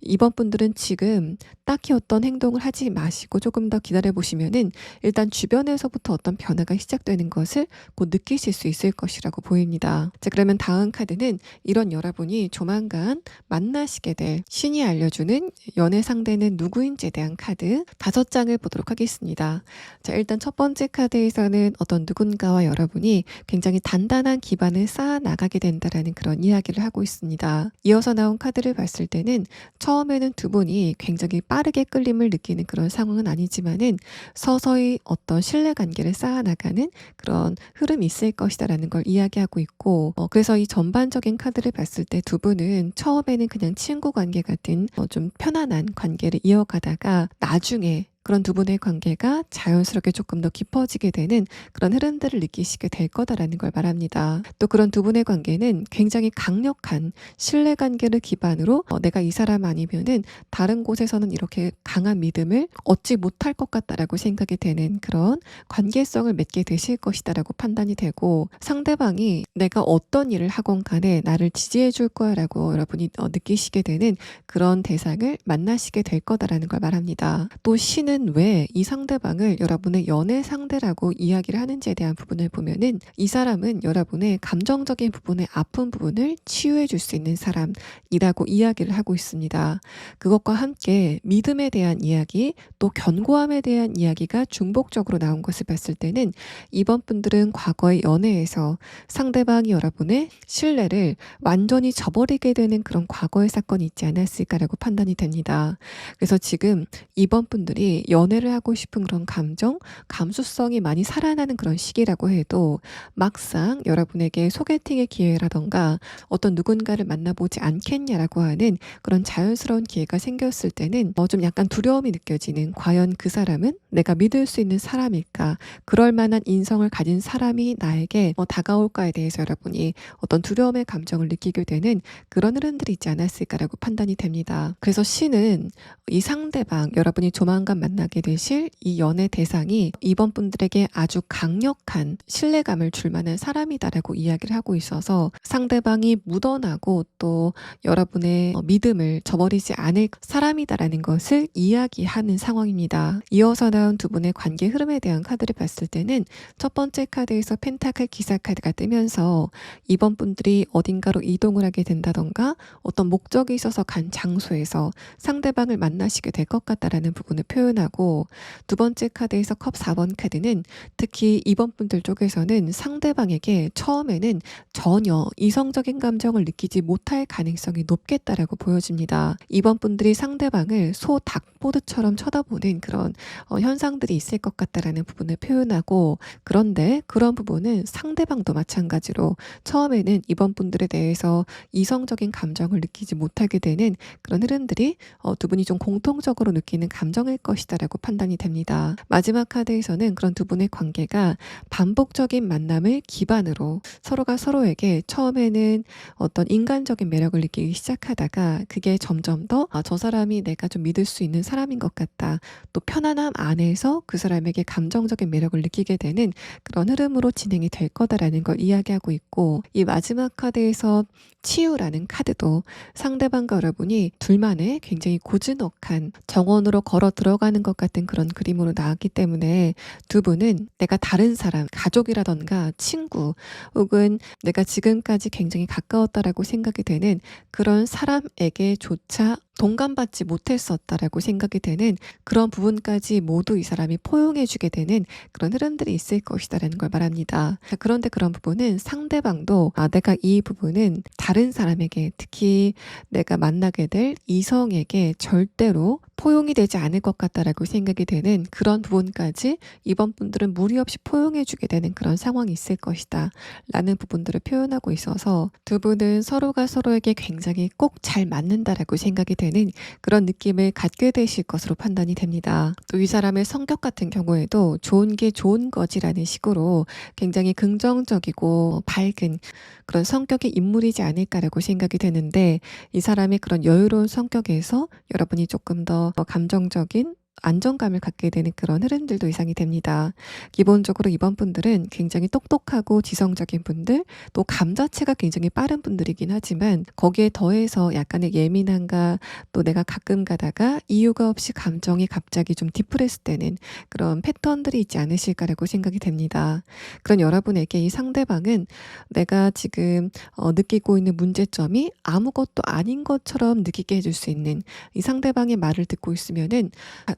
A: 이번 분들은 지금 딱히 어떤 행동을 하지 마시고 조금 더 기다려 보시면은 일단 주변에서부터 어떤 변화가 시작되는 것을 곧 느끼실 수 있을 것이라고 보입니다. 자, 그러면 다음 카드는 이런 여러분이 조만간 만나시게 될 신이 알려주는 연애 상대는 누구인지에 대한 카드 5장을 보도록 하겠습니다. 자, 일단 첫 번째 카드에서는 어떤 누군가와 여러분이 굉장히 단단한 기반을 쌓아 나가게 된다라는 그런 이야기를 하고 있습니다. 이어서 나온 카드를 봤을 때는 처음에는 두 분이 굉장히 빠르게 끌림을 느끼는 그런 상황은 아니지만은 서서히 어떤 신뢰관계를 쌓아나가는 그런 흐름이 있을 것이다라는 걸 이야기하고 있고 그래서 이 전반적인 카드를 봤을 때 두 분은 처음에는 그냥 친구 관계 같은 좀 편안한 관계를 이어가다가 나중에 그런 두 분의 관계가 자연스럽게 조금 더 깊어지게 되는 그런 흐름들을 느끼시게 될 거다라는 걸 말합니다. 또 그런 두 분의 관계는 굉장히 강력한 신뢰관계를 기반으로 내가 이 사람 아니면은 다른 곳에서는 이렇게 강한 믿음을 얻지 못할 것 같다라고 생각이 되는 그런 관계성을 맺게 되실 것이다라고 판단이 되고 상대방이 내가 어떤 일을 하건 간에 나를 지지해 줄 거야라고 여러분이 느끼시게 되는 그런 대상을 만나시게 될 거다라는 걸 말합니다. 또 신은 왜 이 상대방을 여러분의 연애 상대라고 이야기를 하는지에 대한 부분을 보면은 이 사람은 여러분의 감정적인 부분의 아픈 부분을 치유해 줄 수 있는 사람이라고 이야기를 하고 있습니다. 그것과 함께 믿음에 대한 이야기 또 견고함에 대한 이야기가 중복적으로 나온 것을 봤을 때는 이번 분들은 과거의 연애에서 상대방이 여러분의 신뢰를 완전히 저버리게 되는 그런 과거의 사건이 있지 않았을까라고 판단이 됩니다. 그래서 지금 이번 분들이 연애를 하고 싶은 그런 감정, 감수성이 많이 살아나는 그런 시기라고 해도 막상 여러분에게 소개팅의 기회라던가 어떤 누군가를 만나보지 않겠냐라고 하는 그런 자연스러운 기회가 생겼을 때는 좀 약간 두려움이 느껴지는 과연 그 사람은 내가 믿을 수 있는 사람일까? 그럴 만한 인성을 가진 사람이 나에게 다가올까에 대해서 여러분이 어떤 두려움의 감정을 느끼게 되는 그런 흐름들이 있지 않았을까라고 판단이 됩니다. 그래서 신은 이 상대방, 여러분이 조만간 만나게 되실 이 연애 대상이 이번 분들에게 아주 강력한 신뢰감을 줄 만한 사람이다라고 이야기를 하고 있어서 상대방이 묻어나고 또 여러분의 믿음을 저버리지 않을 사람이다라는 것을 이야기하는 상황입니다. 이어서 나온 두 분의 관계 흐름에 대한 카드를 봤을 때는 첫 번째 카드에서 펜타클 기사 카드가 뜨면서 이번 분들이 어딘가로 이동을 하게 된다던가 어떤 목적이 있어서 간 장소에서 상대방을 만나시게 될 것 같다라는 부분을 표현하고 두 번째 카드에서 컵 4번 카드는 특히 이번 분들 쪽에서는 상대방에게 처음에는 전혀 이성적인 감정을 느끼지 못할 가능성이 높겠다라고 보여집니다. 이번 분들이 상대방을 소 닭보드처럼 쳐다보는 그런 현상들이 있을 것 같다라는 부분을 표현하고 그런데 그런 부분은 상대방도 마찬가지로 처음에는 이번 분들에 대해서 이성적인 감정을 느끼지 못하게 되는 그런 흐름들이 두 분이 좀 공통적으로 느끼는 감정일 것이다라고 판단이 됩니다. 마지막 카드에서는 그런 두 분의 관계가 반복적인 만남을 기반으로 서로가 서로에게 처음에는 어떤 인간적인 매력을 느끼기 시작하다가 그게 점점 더 저 사람이 내가 좀 믿을 수 있는 사람인 것 같다. 또 편안함 안에서 그 사람에게 감정적인 매력을 느끼게 되는 그런 흐름으로 진행이 될 거다라는 걸 이야기하고 있고 이 마지막 카드에서 치유라는 카드도 상대방과 여러분이 둘만의 굉장히 고즈넉한 정원으로 걸어 들어가는 것 같은 그런 그림으로 나왔기 때문에 두 분은 내가 다른 사람, 가족이라던가 친구 혹은 내가 지금까지 굉장히 가까웠다라고 생각이 되는 그런 사람에게조차 동감받지 못했었다라고 생각이 되는 그런 부분까지 모두 이 사람이 포용해주게 되는 그런 흐름들이 있을 것이다라는 걸 말합니다. 그런데 그런 부분은 상대방도 내가 이 부분은 다른 사람에게 특히 내가 만나게 될 이성에게 절대로 포용이 되지 않을 것 같다라고 생각이 되는 그런 부분까지 이번 분들은 무리 없이 포용해주게 되는 그런 상황이 있을 것이다 라는 부분들을 표현하고 있어서 두 분은 서로가 서로에게 굉장히 꼭 잘 맞는다라고 생각이 되는 그런 느낌을 갖게 되실 것으로 판단이 됩니다. 또 이 사람의 성격 같은 경우에도 좋은 게 좋은 거지라는 식으로 굉장히 긍정적이고 밝은 그런 성격의 인물이지 않을까라고 생각이 되는데, 이 사람의 그런 여유로운 성격에서 여러분이 조금 더 감정적인 안정감을 갖게 되는 그런 흐름들도 예상이 됩니다. 기본적으로 이번 분들은 굉장히 똑똑하고 지성적인 분들, 또 감 자체가 굉장히 빠른 분들이긴 하지만 거기에 더해서 약간의 예민함과 또 내가 가끔 가다가 이유가 없이 감정이 갑자기 좀 디프레스 되는 그런 패턴들이 있지 않으실까라고 생각이 됩니다. 그런 여러분에게 이 상대방은 내가 지금 느끼고 있는 문제점이 아무것도 아닌 것처럼 느끼게 해줄 수 있는, 이 상대방의 말을 듣고 있으면은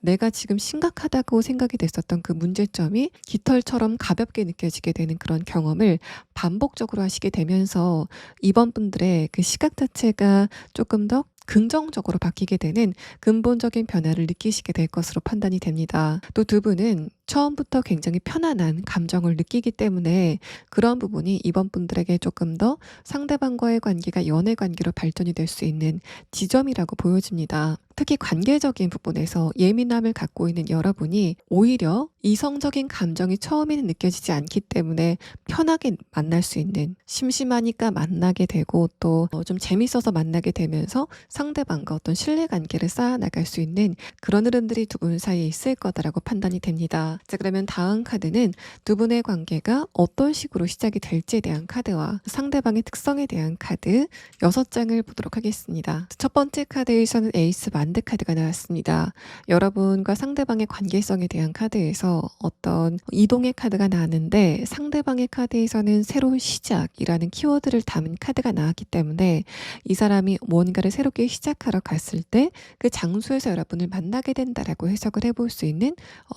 A: 내가 지금 심각하다고 생각이 됐었던 그 문제점이 깃털처럼 가볍게 느껴지게 되는 그런 경험을 반복적으로 하시게 되면서 이번 분들의 그 시각 자체가 조금 더 긍정적으로 바뀌게 되는 근본적인 변화를 느끼시게 될 것으로 판단이 됩니다. 또 두 분은 처음부터 굉장히 편안한 감정을 느끼기 때문에 그런 부분이 이번 분들에게 조금 더 상대방과의 관계가 연애 관계로 발전이 될 수 있는 지점이라고 보여집니다. 특히 관계적인 부분에서 예민함을 갖고 있는 여러분이 오히려 이성적인 감정이 처음에는 느껴지지 않기 때문에 편하게 만날 수 있는, 심심하니까 만나게 되고 또 좀 재밌어서 만나게 되면서 상대방과 어떤 신뢰관계를 쌓아나갈 수 있는 그런 흐름들이 두 분 사이에 있을 거다라고 판단이 됩니다. 자, 그러면 다음 카드는 두 분의 관계가 어떤 식으로 시작이 될지에 대한 카드와 상대방의 특성에 대한 카드 6장을 보도록 하겠습니다. 첫 번째 카드에서는 에이스 만드 카드가 나왔습니다. 여러분과 상대방의 관계성에 대한 카드에서 어떤 이동의 카드가 나왔는데, 상대방의 카드에서는 새로운 시작이라는 키워드를 담은 카드가 나왔기 때문에 이 사람이 뭔가를 새롭게 시작하러 갔을 때 그 장소에서 여러분을 만나게 된다라고 해석을 해볼 수 있는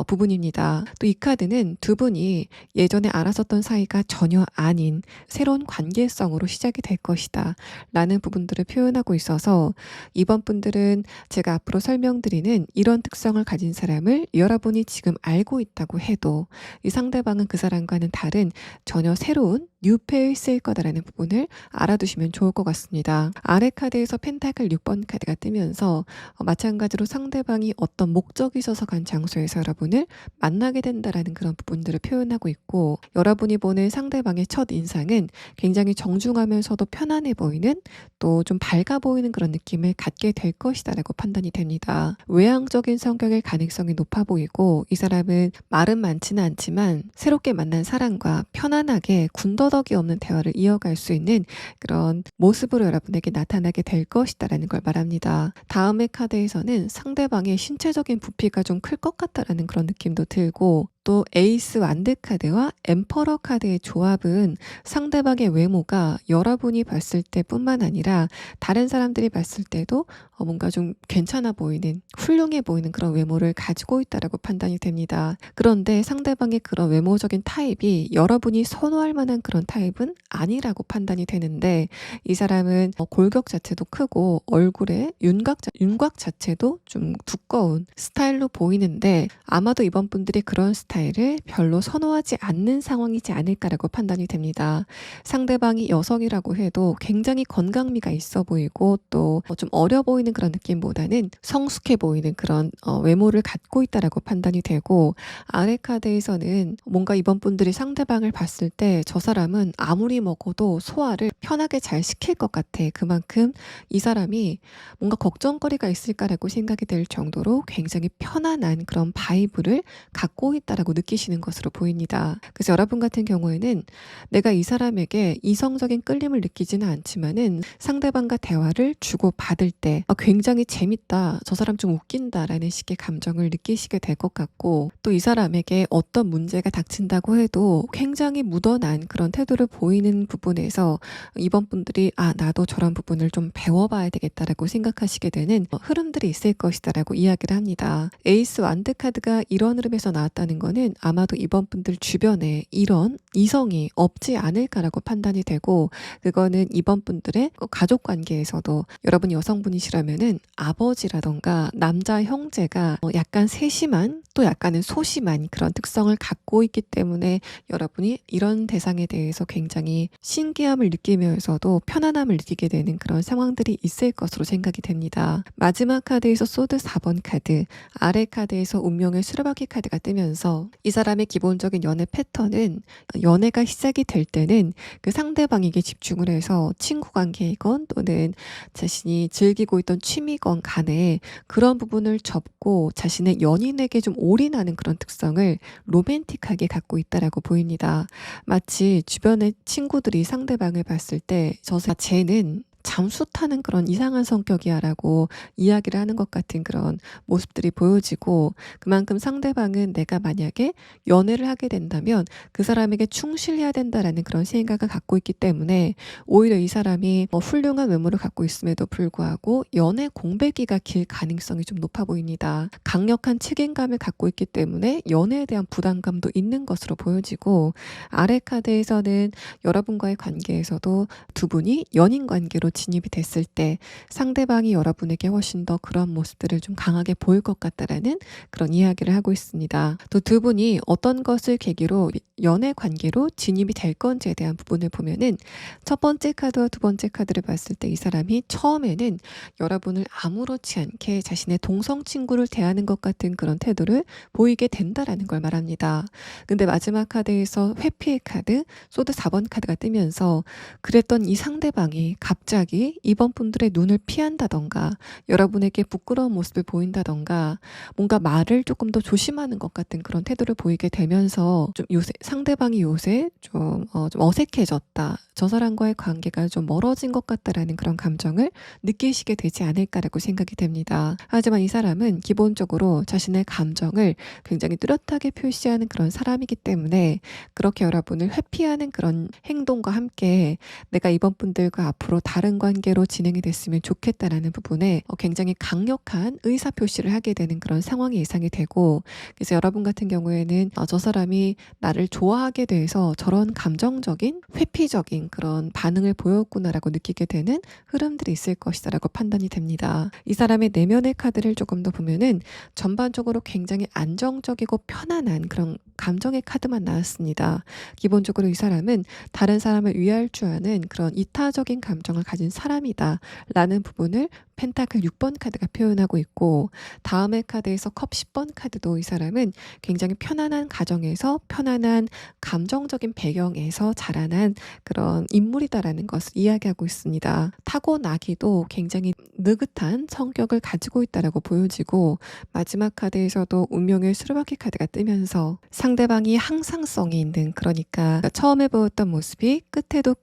A: 부분입니다. 또 이 카드는 두 분이 예전에 알았었던 사이가 전혀 아닌 새로운 관계성으로 시작이 될 것이다 라는 부분들을 표현하고 있어서, 이번 분들은 제가 앞으로 설명드리는 이런 특성을 가진 사람을 여러분이 지금 알고 있다고 해도 이 상대방은 그 사람과는 다른 전혀 새로운 뉴페에 있을 거다라는 부분을 알아두시면 좋을 것 같습니다. 아래 카드에서 펜타클 6번 카드가 뜨면서 마찬가지로 상대방이 어떤 목적이 있어서 간 장소에서 여러분을 만나게 된다라는 그런 부분들을 표현하고 있고, 여러분이 보는 상대방의 첫 인상은 굉장히 정중하면서도 편안해 보이는, 또 좀 밝아 보이는 그런 느낌을 갖게 될 것이다 라고 판단이 됩니다. 외향적인 성격의 가능성이 높아 보이고, 이 사람은 말은 많지는 않지만 새롭게 만난 사람과 편안하게 군더더기 없는 대화를 이어갈 수 있는 그런 모습으로 여러분에게 나타나게 될 것이다 라는 걸 말합니다. 다음의 카드에서는 상대방의 신체적인 부피가 좀 클 것 같다라는 그런 느낌도 들고, 또 에이스 완드 카드와 엠퍼러 카드의 조합은 상대방의 외모가 여러분이 봤을 때뿐만 아니라 다른 사람들이 봤을 때도 뭔가 좀 괜찮아 보이는, 훌륭해 보이는 그런 외모를 가지고 있다라고 판단이 됩니다. 그런데 상대방의 그런 외모적인 타입이 여러분이 선호할 만한 그런 타입은 아니라고 판단이 되는데, 이 사람은 골격 자체도 크고 얼굴에 윤곽 자체도 좀 두꺼운 스타일로 보이는데, 아마도 이번 분들이 그런 스타일을 별로 선호하지 않는 상황이지 않을까라고 판단이 됩니다. 상대방이 여성이라고 해도 굉장히 건강미가 있어 보이고 또 좀 어려 보이는 그런 느낌보다는 성숙해 보이는 그런 외모를 갖고 있다라고 판단이 되고, 아래 카드에서는 뭔가 이번 분들이 상대방을 봤을 때 저 사람은 아무리 먹어도 소화를 편하게 잘 시킬 것 같아, 그만큼 이 사람이 뭔가 걱정거리가 있을까라고 생각이 될 정도로 굉장히 편안한 그런 바이브를 갖고 있다라고 느끼시는 것으로 보입니다. 그래서 여러분 같은 경우에는 내가 이 사람에게 이성적인 끌림을 느끼지는 않지만은 상대방과 대화를 주고 받을 때 굉장히 재밌다, 저 사람 좀 웃긴다 라는 식의 감정을 느끼시게 될 것 같고, 또 이 사람에게 어떤 문제가 닥친다고 해도 굉장히 묻어난 그런 태도를 보이는 부분에서 이번 분들이 나도 저런 부분을 좀 배워봐야 되겠다라고 생각하시게 되는 흐름들이 있을 것이다 라고 이야기를 합니다. 에이스 완드 카드가 이런 흐름에서 나왔다는 것은 거는 아마도 이번 분들 주변에 이런 이성이 없지 않을까라고 판단이 되고, 그거는 이번 분들의 가족 관계에서도 여러분 여성분이시라면은 아버지라던가 남자 형제가 약간 세심한 또 약간은 소심한 그런 특성을 갖고 있기 때문에 여러분이 이런 대상에 대해서 굉장히 신기함을 느끼면서도 편안함을 느끼게 되는 그런 상황들이 있을 것으로 생각이 됩니다. 마지막 카드에서 소드 4번 카드, 아래 카드에서 운명의 수레바퀴 카드가 뜨면서 이 사람의 기본적인 연애 패턴은 연애가 시작이 될 때는 그 상대방에게 집중을 해서 친구 관계이건 또는 자신이 즐기고 있던 취미건 간에 그런 부분을 접고 자신의 연인에게 좀 올인하는 그런 특성을 로맨틱하게 갖고 있다라고 보입니다. 마치 주변의 친구들이 상대방을 봤을 때 쟤는 잠수 타는 그런 이상한 성격이야 라고 이야기를 하는 것 같은 그런 모습들이 보여지고, 그만큼 상대방은 내가 만약에 연애를 하게 된다면 그 사람에게 충실해야 된다라는 그런 생각을 갖고 있기 때문에 오히려 이 사람이 훌륭한 외모를 갖고 있음에도 불구하고 연애 공백기가 길 가능성이 좀 높아 보입니다. 강력한 책임감을 갖고 있기 때문에 연애에 대한 부담감도 있는 것으로 보여지고, 아래 카드에서는 여러분과의 관계에서도 두 분이 연인 관계로 진입이 됐을 때 상대방이 여러분에게 훨씬 더 그런 모습들을 좀 강하게 보일 것 같다라는 그런 이야기를 하고 있습니다. 또 두 분이 어떤 것을 계기로 연애 관계로 진입이 될 건지에 대한 부분을 보면은 첫 번째 카드와 두 번째 카드를 봤을 때 이 사람이 처음에는 여러분을 아무렇지 않게 자신의 동성 친구를 대하는 것 같은 그런 태도를 보이게 된다라는 걸 말합니다. 근데 마지막 카드에서 회피의 카드, 소드 4번 카드가 뜨면서 그랬던 이 상대방이 갑자기 이번 분들의 눈을 피한다던가 여러분에게 부끄러운 모습을 보인다던가 뭔가 말을 조금 더 조심하는 것 같은 그런 태도를 보이게 되면서 좀 상대방이 요새 좀 어색해졌다, 저 사람과의 관계가 좀 멀어진 것 같다라는 그런 감정을 느끼시게 되지 않을까라고 생각이 됩니다. 하지만 이 사람은 기본적으로 자신의 감정을 굉장히 뚜렷하게 표시하는 그런 사람이기 때문에 그렇게 여러분을 회피하는 그런 행동과 함께 내가 이번 분들과 앞으로 다른 관계로 진행이 됐으면 좋겠다라는 부분에 굉장히 강력한 의사표시를 하게 되는 그런 상황이 예상이 되고, 그래서 여러분 같은 경우에는 저 사람이 나를 좋아하게 돼서 저런 감정적인 회피적인 그런 반응을 보였구나라고 느끼게 되는 흐름들이 있을 것이다 라고 판단이 됩니다. 이 사람의 내면의 카드를 조금 더 보면은 전반적으로 굉장히 안정적이고 편안한 그런 감정의 카드만 나왔습니다. 기본적으로 이 사람은 다른 사람을 위할 줄 아는 그런 이타적인 감정을 가진 사람이다 라는 부분을 펜타클 6번 카드가 표현하고 있고, 다음의 카드에서 컵 10번 카드도 이 사람은 굉장히 편안한 가정에서 편안한 감정적인 배경에서 자라난 그런 인물이다라는 것을 이야기하고 있습니다. 타고나기도 굉장히 느긋한 성격을 가지고 있다라고 보여지고, 마지막 카드에서도 운명의 수레바퀴 카드가 뜨면서 상대방이 항상성이 있는, 그러니까 처음에 보였던 모습이 끝에도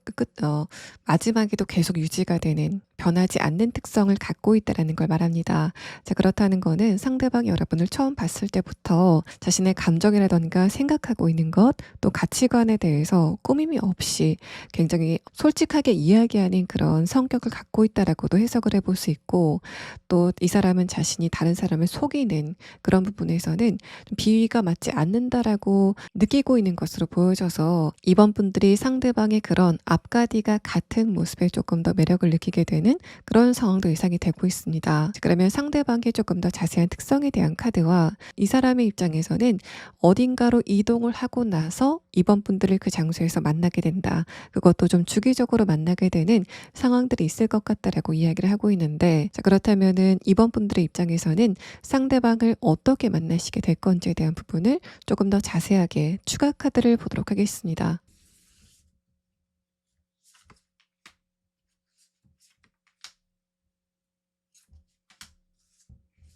A: 마지막에도 계속 유지가 되는, 변하지 않는 특성을 갖고 있다는 걸 말합니다. 자, 그렇다는 거는 상대방이 여러분을 처음 봤을 때부터 자신의 감정이라던가 생각하고 있는 것, 또 가치관에 대해서 꾸밈이 없이 굉장히 솔직하게 이야기하는 그런 성격을 갖고 있다라고도 해석을 해볼 수 있고, 또 이 사람은 자신이 다른 사람을 속이는 그런 부분에서는 좀 비위가 맞지 않는다라고 느끼고 있는 것으로 보여져서 이번 분들이 상대방의 그런 앞가디가 같은 모습에 조금 더 매력을 느끼게 되는 그런 상황도 예상이 되고 있습니다. 그러면 상대방의 조금 더 자세한 특성에 대한 카드와 이 사람의 입장에서는 어딘가로 이동을 하고 나서 이번 분들을 그 장소에서 만나게 된다, 그것도 좀 주기적으로 만나게 되는 상황들이 있을 것 같다라고 이야기를 하고 있는데, 자, 그렇다면은 이번 분들의 입장에서는 상대방을 어떻게 만나시게 될 건지에 대한 부분을 조금 더 자세하게 추가 카드를 보도록 하겠습니다.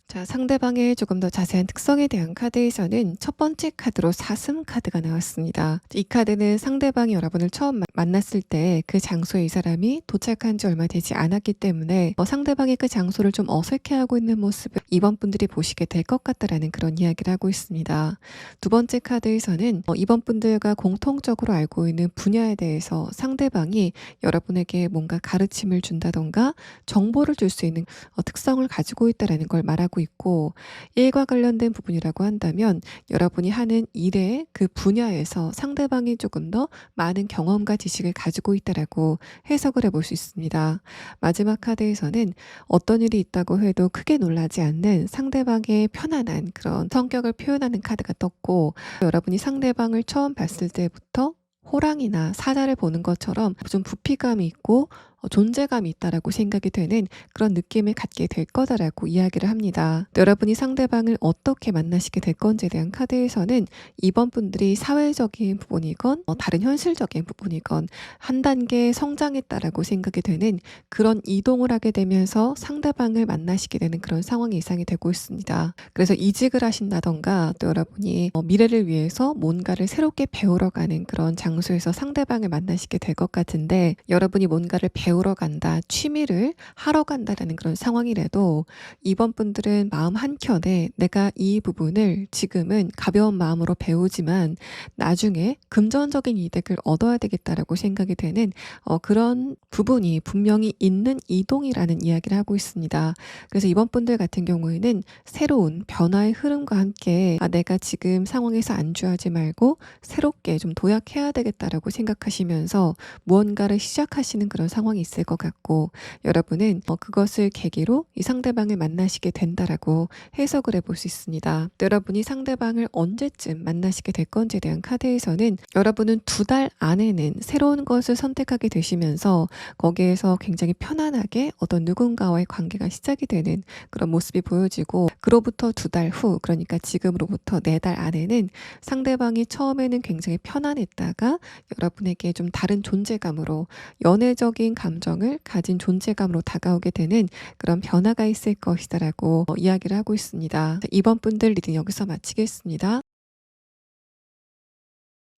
A: 자, 상대방의 조금 더 자세한 특성에 대한 카드에서는 첫 번째 카드로 사슴 카드가 나왔습니다. 이 카드는 상대방이 여러분을 처음 만났을 때 그 장소에 이 사람이 도착한 지 얼마 되지 않았기 때문에 상대방이 그 장소를 좀 어색해하고 있는 모습을 이번 분들이 보시게 될 것 같다라는 그런 이야기를 하고 있습니다. 두 번째 카드에서는 이번 분들과 공통적으로 알고 있는 분야에 대해서 상대방이 여러분에게 뭔가 가르침을 준다던가 정보를 줄 수 있는 특성을 가지고 있다는 걸 말하고 있고, 일과 관련된 부분이라고 한다면 여러분이 하는 일의 그 분야에서 상대방이 조금 더 많은 경험과 지식을 가지고 있다라고 해석을 해볼 수 있습니다. 마지막 카드에서는 어떤 일이 있다고 해도 크게 놀라지 않는 상대방의 편안한 그런 성격을 표현하는 카드가 떴고, 여러분이 상대방을 처음 봤을 때부터 호랑이나 사자를 보는 것처럼 좀 부피감이 있고 존재감이 있다라고 생각이 되는 그런 느낌을 갖게 될 거다라고 이야기를 합니다. 여러분이 상대방을 어떻게 만나시게 될 건지에 대한 카드에서는 이번 분들이 사회적인 부분이건 다른 현실적인 부분이건 한 단계 성장했다라고 생각이 되는 그런 이동을 하게 되면서 상대방을 만나시게 되는 그런 상황이 예상이 되고 있습니다. 그래서 이직을 하신다던가 또 여러분이 미래를 위해서 뭔가를 새롭게 배우러 가는 그런 장소에서 상대방을 만나시게 될 것 같은데, 여러분이 뭔가를 배우러 간다, 취미를 하러 간다라는 그런 상황이라도 이번 분들은 마음 한켠에 내가 이 부분을 지금은 가벼운 마음으로 배우지만 나중에 금전적인 이득을 얻어야 되겠다라고 생각이 되는 그런 부분이 분명히 있는 이동이라는 이야기를 하고 있습니다. 그래서 이번 분들 같은 경우에는 새로운 변화의 흐름과 함께 내가 지금 상황에서 안주하지 말고 새롭게 좀 도약해야 되겠다라고 생각하시면서 무언가를 시작하시는 그런 상황이 있을 것 같고, 여러분은 그것을 계기로 이 상대방을 만나시게 된다라고 해석을 해볼 수 있습니다. 여러분이 상대방을 언제쯤 만나시게 될 건지에 대한 카드에서는 여러분은 2달 안에는 새로운 것을 선택하게 되시면서 거기에서 굉장히 편안하게 어떤 누군가와의 관계가 시작이 되는 그런 모습이 보여지고, 그로부터 2달 후, 그러니까 지금으로부터 4달 안에는 상대방이 처음에는 굉장히 편안했다가 여러분에게 좀 다른 존재감으로, 연애적인 감정을 가진 존재감으로 다가오게 되는 그런 변화가 있을 것이다라고 이야기를 하고 있습니다. 이번 분들 리딩 여기서 마치겠습니다.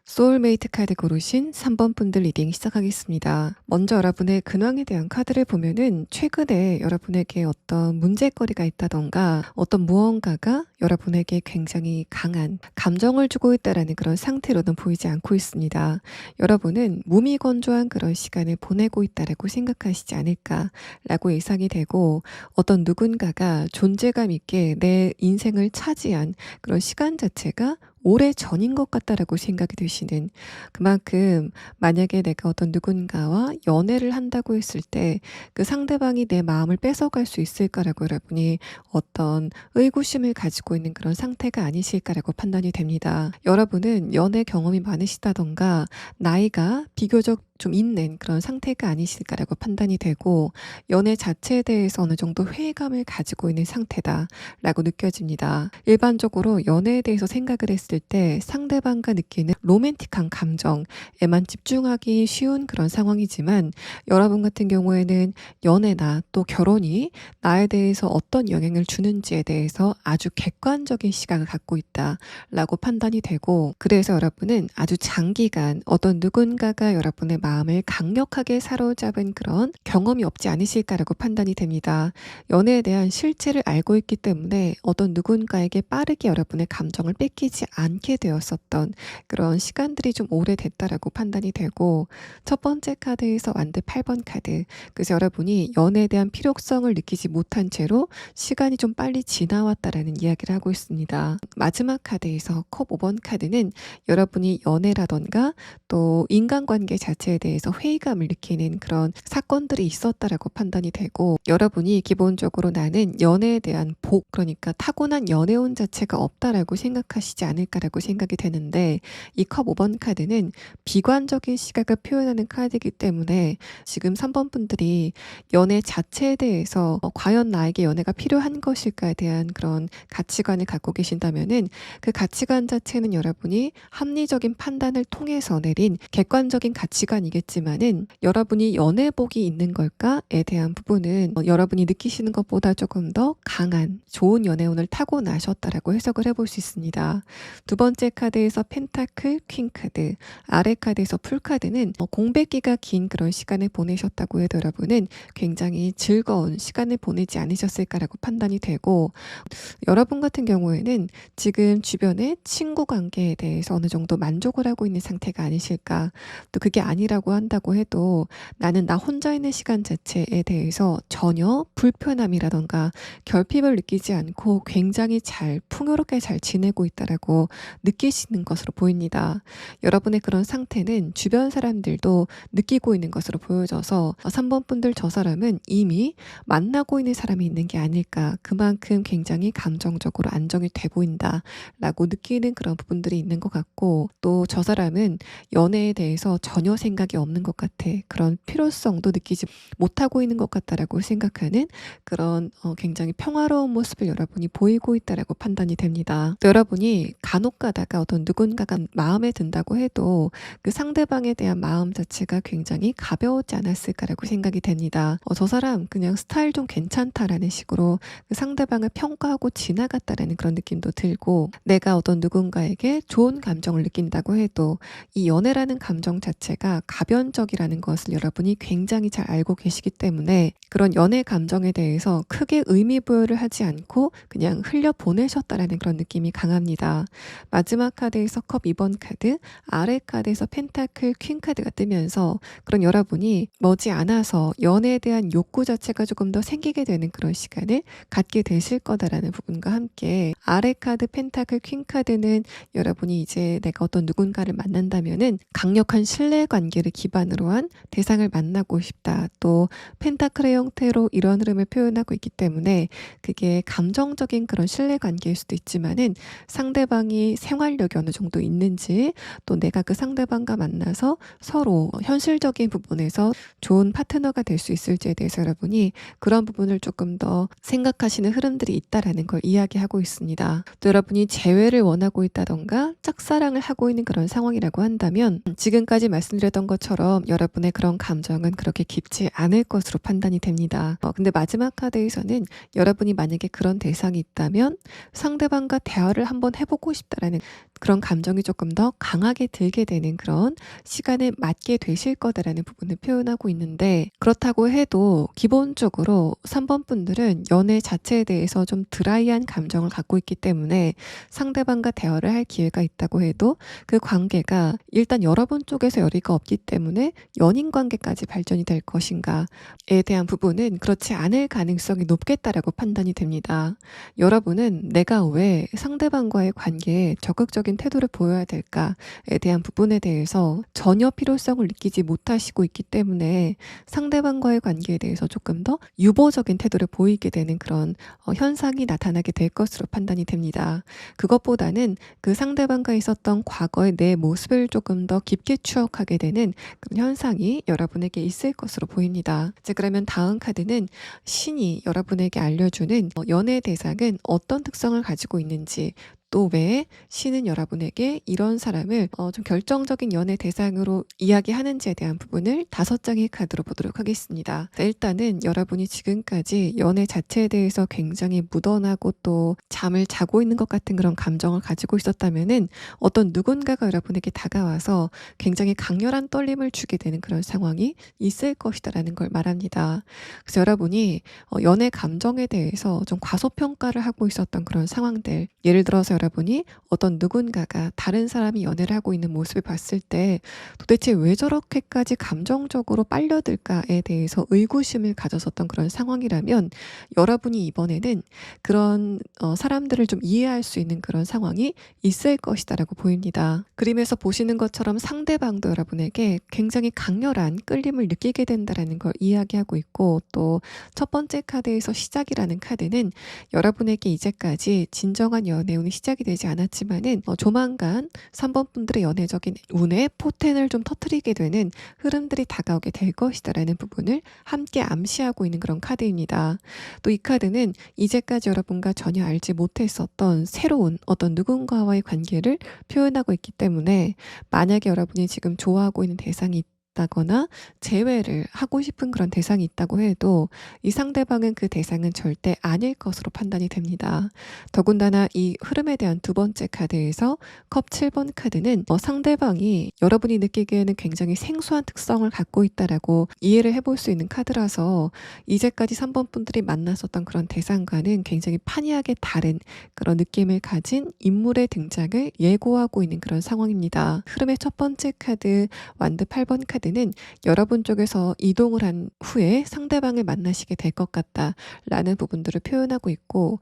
A: 소울메이트 카드 고르신 3번 분들 리딩 시작하겠습니다. 먼저 여러분의 근황에 대한 카드를 보면은 최근에 여러분에게 어떤 문제거리가 있다던가 어떤 무언가가 여러분에게 굉장히 강한 감정을 주고 있다라는 그런 상태로는 보이지 않고 있습니다. 여러분은 무미건조한 그런 시간을 보내고 있다라고 생각하시지 않을까라고 예상이 되고, 어떤 누군가가 존재감 있게 내 인생을 차지한 그런 시간 자체가 오래 전인 것 같다라고 생각이 드시는, 그만큼 만약에 내가 어떤 누군가와 연애를 한다고 했을 때 그 상대방이 내 마음을 뺏어갈 수 있을까라고 여러분이 어떤 의구심을 가지고 있는 그런 상태가 아니실까라고 판단이 됩니다. 여러분은 연애 경험이 많으시다던가 나이가 비교적 좀 있는 그런 상태가 아니실까라고 판단이 되고, 연애 자체에 대해서 어느 정도 회의감을 가지고 있는 상태다라고 느껴집니다. 일반적으로 연애에 대해서 생각을 했을 때 상대방과 느끼는 로맨틱한 감정에만 집중하기 쉬운 그런 상황이지만, 여러분 같은 경우에는 연애나 또 결혼이 나에 대해서 어떤 영향을 주는지에 대해서 아주 객관적인 시각을 갖고 있다라고 판단이 되고, 그래서 여러분은 아주 장기간 어떤 누군가가 여러분의 마음을 강력하게 사로잡은 그런 경험이 없지 않으실까라고 판단이 됩니다. 연애에 대한 실체를 알고 있기 때문에 어떤 누군가에게 빠르게 여러분의 감정을 뺏기지 않게 되었었던 그런 시간들이 좀 오래됐다라고 판단이 되고, 첫 번째 카드에서 완드 8번 카드, 그래서 여러분이 연애에 대한 필요성을 느끼지 못한 채로 시간이 좀 빨리 지나왔다라는 이야기를 하고 있습니다. 마지막 카드에서 컵 5번 카드는 여러분이 연애라던가 또 인간관계 자체에 대해서 회의감을 느끼는 그런 사건들이 있었다라고 판단이 되고, 여러분이 기본적으로 나는 연애에 대한 복, 그러니까 타고난 연애운 자체가 없다라고 생각하시지 않을까라고 생각이 되는데, 이 컵 5번 카드는 비관적인 시각을 표현하는 카드이기 때문에 지금 3번 분들이 연애 자체에 대해서 과연 나에게 연애가 필요한 것일까에 대한 그런 가치관을 갖고 계신다면은, 그 가치관 자체는 여러분이 합리적인 판단을 통해서 내린 객관적인 가치관이겠지만은, 여러분이 연애복이 있는 걸까에 대한 부분은 여러분이 느끼시는 것보다 조금 더 강한 좋은 연애운을 타고 나셨다라고 해석을 해볼 수 있습니다. 두 번째 카드에서 펜타클 퀸 카드, 아래 카드에서 풀 카드는 공백기가 긴 그런 시간을 보내셨다고 해도 여러분은 굉장히 즐거운 시간을 보내지 않으셨을까라고 판단이 되고, 여러분 같은 경우에는 지금 주변의 친구 관계에 대해서 어느 정도 만족을 하고 있는 상태가 아니실까. 또 그게 아니라고 한다고 해도 나는 나 혼자 있는 시간 자체에 대해서 전혀 불편함이라던가 결핍을 느끼지 않고 굉장히 잘 풍요롭게 잘 지내고 있다라고 느끼시는 것으로 보입니다. 여러분의 그런 상태는 주변 사람들도 느끼고 있는 것으로 보여져서 3번 분들 저 사람은 이미 만나고 있는 사람이 있는 게 아닐까. 그만큼 굉장히 감정적으로 안정이 돼 보인다 라고 느끼는 그런 부분들이 있는 것 같고, 또 저 사람은 연애에 대해서 전혀 생각이 없는 것 같아. 그런 필요성도 느끼지 못하고 있는 것 같다라고 생각하는 그런 굉장히 평화로운 모습을 여러분이 보이고 있다라고 판단이 됩니다. 또 여러분이 간혹 가다가 어떤 누군가가 마음에 든다고 해도 그 상대방에 대한 마음 자체가 굉장히 가벼웠지 않았을까라고 생각이 됩니다. 저 사람 그냥 스타일 좀 괜찮다라는 식으로 그 상대방을 평가하고 지나갔다라는 그런 느낌도 들고, 내가 어떤 누군가에게 좋은 감정을 느낀다고 해도 이 연애라는 감정 자체가 가변적이라는 것을 여러분이 굉장히 잘 알고 계시기 때문에 그런 연애 감정에 대해서 크게 의미 부여를 하지 않고 그냥 흘려보내셨다라는 그런 느낌이 강합니다. 마지막 카드에서 컵 2번 카드, 아래 카드에서 펜타클 퀸 카드가 뜨면서 그런 여러분이 머지않아서 연애에 대한 욕구 자체가 조금 더 생기게 되는 그런 시간을 갖게 되실 거다라는 부분과 함께, 아래 카드 펜타클 퀸 카드는 여러분이 이제 내가 어떤 누군가를 만난다면은 강력한 신뢰 관계를 기반으로 한 대상을 만나고 싶다. 또 펜타클의 형태로 이런 흐름을 표현하고 있기 때문에 그게 감정적인 그런 신뢰 관계일 수도 있지만은 상대방이 생활력이 어느 정도 있는지, 또 내가 그 상대방과 만나서 서로 현실적인 부분에서 좋은 파트너가 될 수 있을지에 대해서 여러분이 그런 부분을 조금 더 생각하시는 흐름들이 있다라는 걸 이야기하고 있습니다. 또 여러분이 재회를 원하고 있다던가 짝사랑을 하고 있는 그런 상황이라고 한다면 지금까지 말씀드렸던 것처럼 여러분의 그런 감정은 그렇게 깊지 않을 것으로 판단이 됩니다. 근데 마지막 카드에서는 여러분이 만약에 그런 대상이 있다면 상대방과 대화를 한번 해보고 싶다라는 그런 감정이 조금 더 강하게 들게 되는 그런 시간에 맞게 되실 거다라는 부분을 표현하고 있는데, 그렇다고 해도 기본적으로 3번 분들은 연애 자체에 대해서 좀 드라이한 감정을 갖고 있기 때문에 상대방과 대화를 할 기회가 있다고 해도 그 관계가 일단 여러분 쪽에서 열의가 없기 때문에 연인 관계까지 발전이 될 것인가에 대한 부분은 그렇지 않을 가능성이 높겠다라고 판단이 됩니다. 여러분은 내가 왜 상대방과의 관계에 적극적인 태도를 보여야 될까에 대한 부분에 대해서 전혀 필요성을 느끼지 못하시고 있기 때문에 상대방과의 관계에 대해서 조금 더 유보적인 태도를 보이게 되는 그런 현상이 나타나게 될 것으로 판단이 됩니다. 그것보다는 그 상대방과 있었던 과거의 내 모습을 조금 더 깊게 추억하게 되는 그런 현상이 여러분에게 있을 것으로 보입니다. 이제 그러면 다음 카드는 신이 여러분에게 알려주는 연애 대상은 어떤 특성을 가지고 있는지, 또 왜 신은 여러분에게 이런 사람을 좀 결정적인 연애 대상으로 이야기하는지에 대한 부분을 5장의 카드로 보도록 하겠습니다. 일단은 여러분이 지금까지 연애 자체에 대해서 굉장히 묻어나고 또 잠을 자고 있는 것 같은 그런 감정을 가지고 있었다면은 어떤 누군가가 여러분에게 다가와서 굉장히 강렬한 떨림을 주게 되는 그런 상황이 있을 것이다라는 걸 말합니다. 그래서 여러분이 연애 감정에 대해서 좀 과소평가를 하고 있었던 그런 상황들, 예를 들어서 여러분이 어떤 누군가가 다른 사람이 연애를 하고 있는 모습을 봤을 때 도대체 왜 저렇게까지 감정적으로 빨려들까에 대해서 의구심을 가졌었던 그런 상황이라면, 여러분이 이번에는 그런 사람들을 좀 이해할 수 있는 그런 상황이 있을 것이다라고 보입니다. 그림에서 보시는 것처럼 상대방도 여러분에게 굉장히 강렬한 끌림을 느끼게 된다라는 걸 이야기하고 있고, 또 첫 번째 카드에서 시작이라는 카드는 여러분에게 이제까지 진정한 연애 운이 시작이 되지 않았지만은 조만간 3번 분들의 연애적인 운에 포텐을 좀 터뜨리게 되는 흐름들이 다가오게 될 것이다라는 부분을 함께 암시하고 있는 그런 카드입니다. 또 이 카드는 이제까지 여러분과 전혀 알지 못했었던 새로운 어떤 누군가와의 관계를 표현하고 있기 때문에, 만약에 여러분이 지금 좋아하고 있는 대상이 있다거나 제외를 하고 싶은 그런 대상이 있다고 해도 이 상대방은 그 대상은 절대 아닐 것으로 판단이 됩니다. 더군다나 이 흐름에 대한 두 번째 카드에서 컵 7번 카드는 상대방이 여러분이 느끼기에는 굉장히 생소한 특성을 갖고 있다라고 이해를 해볼 수 있는 카드라서 이제까지 3번 분들이 만났었던 그런 대상과는 굉장히 판이하게 다른 그런 느낌을 가진 인물의 등장을 예고하고 있는 그런 상황입니다. 흐름의 첫 번째 카드 완드 8번 카드는 여러분 쪽에서 이동을 한 후에 상대방을 만나시게 될 것 같다라는 부분들을 표현하고 있고,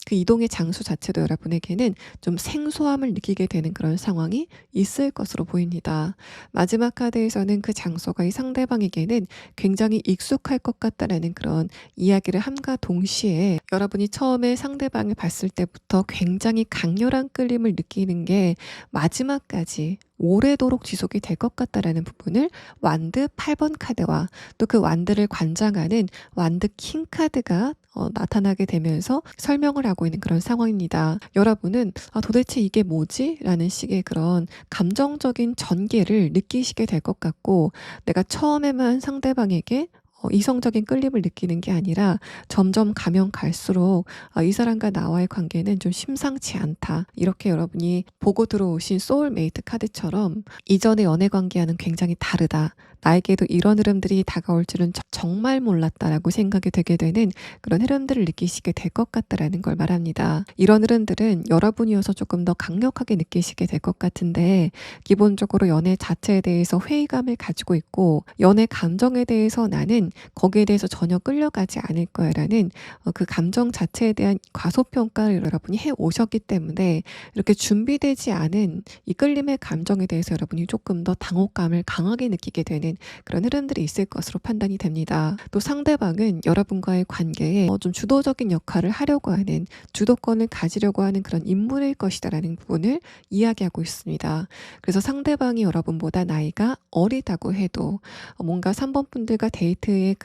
A: 그 이동의 장소 자체도 여러분에게는 좀 생소함을 느끼게 되는 그런 상황이 있을 것으로 보입니다. 마지막 카드에서는 그 장소가 이 상대방에게는 굉장히 익숙할 것 같다라는 그런 이야기를 함과 동시에 여러분이 처음에 상대방을 봤을 때부터 굉장히 강렬한 끌림을 느끼는 게 마지막까지 오래도록 지속이 될 것 같다라는 부분을 완드 8번 카드와 또 그 완드를 관장하는 완드 킹 카드가 나타나게 되면서 설명을 하고 있는 그런 상황입니다. 여러분은 도대체 이게 뭐지? 라는 식의 그런 감정적인 전개를 느끼시게 될 것 같고, 내가 처음에만 상대방에게 이성적인 끌림을 느끼는 게 아니라 점점 가면 갈수록 이 사람과 나와의 관계는 좀 심상치 않다. 이렇게 여러분이 보고 들어오신 소울메이트 카드처럼 이전의 연애 관계와는 굉장히 다르다. 나에게도 이런 흐름들이 다가올 줄은 정말 몰랐다라고 생각이 되게 되는 그런 흐름들을 느끼시게 될 것 같다라는 걸 말합니다. 이런 흐름들은 여러분이어서 조금 더 강력하게 느끼시게 될 것 같은데, 기본적으로 연애 자체에 대해서 회의감을 가지고 있고 연애 감정에 대해서 나는 거기에 대해서 전혀 끌려가지 않을 거야 라는 그 감정 자체에 대한 과소평가를 여러분이 해 오셨기 때문에 이렇게 준비되지 않은 이 끌림의 감정에 대해서 여러분이 조금 더 당혹감을 강하게 느끼게 되는 그런 흐름들이 있을 것으로 판단이 됩니다. 또 상대방은 여러분과의 관계에 좀 주도적인 역할을 하려고 하는, 주도권을 가지려고 하는 그런 인물일 것이다라는 부분을 이야기하고 있습니다. 그래서 상대방이 여러분보다 나이가 어리다고 해도 뭔가 3번 분들과 데이트의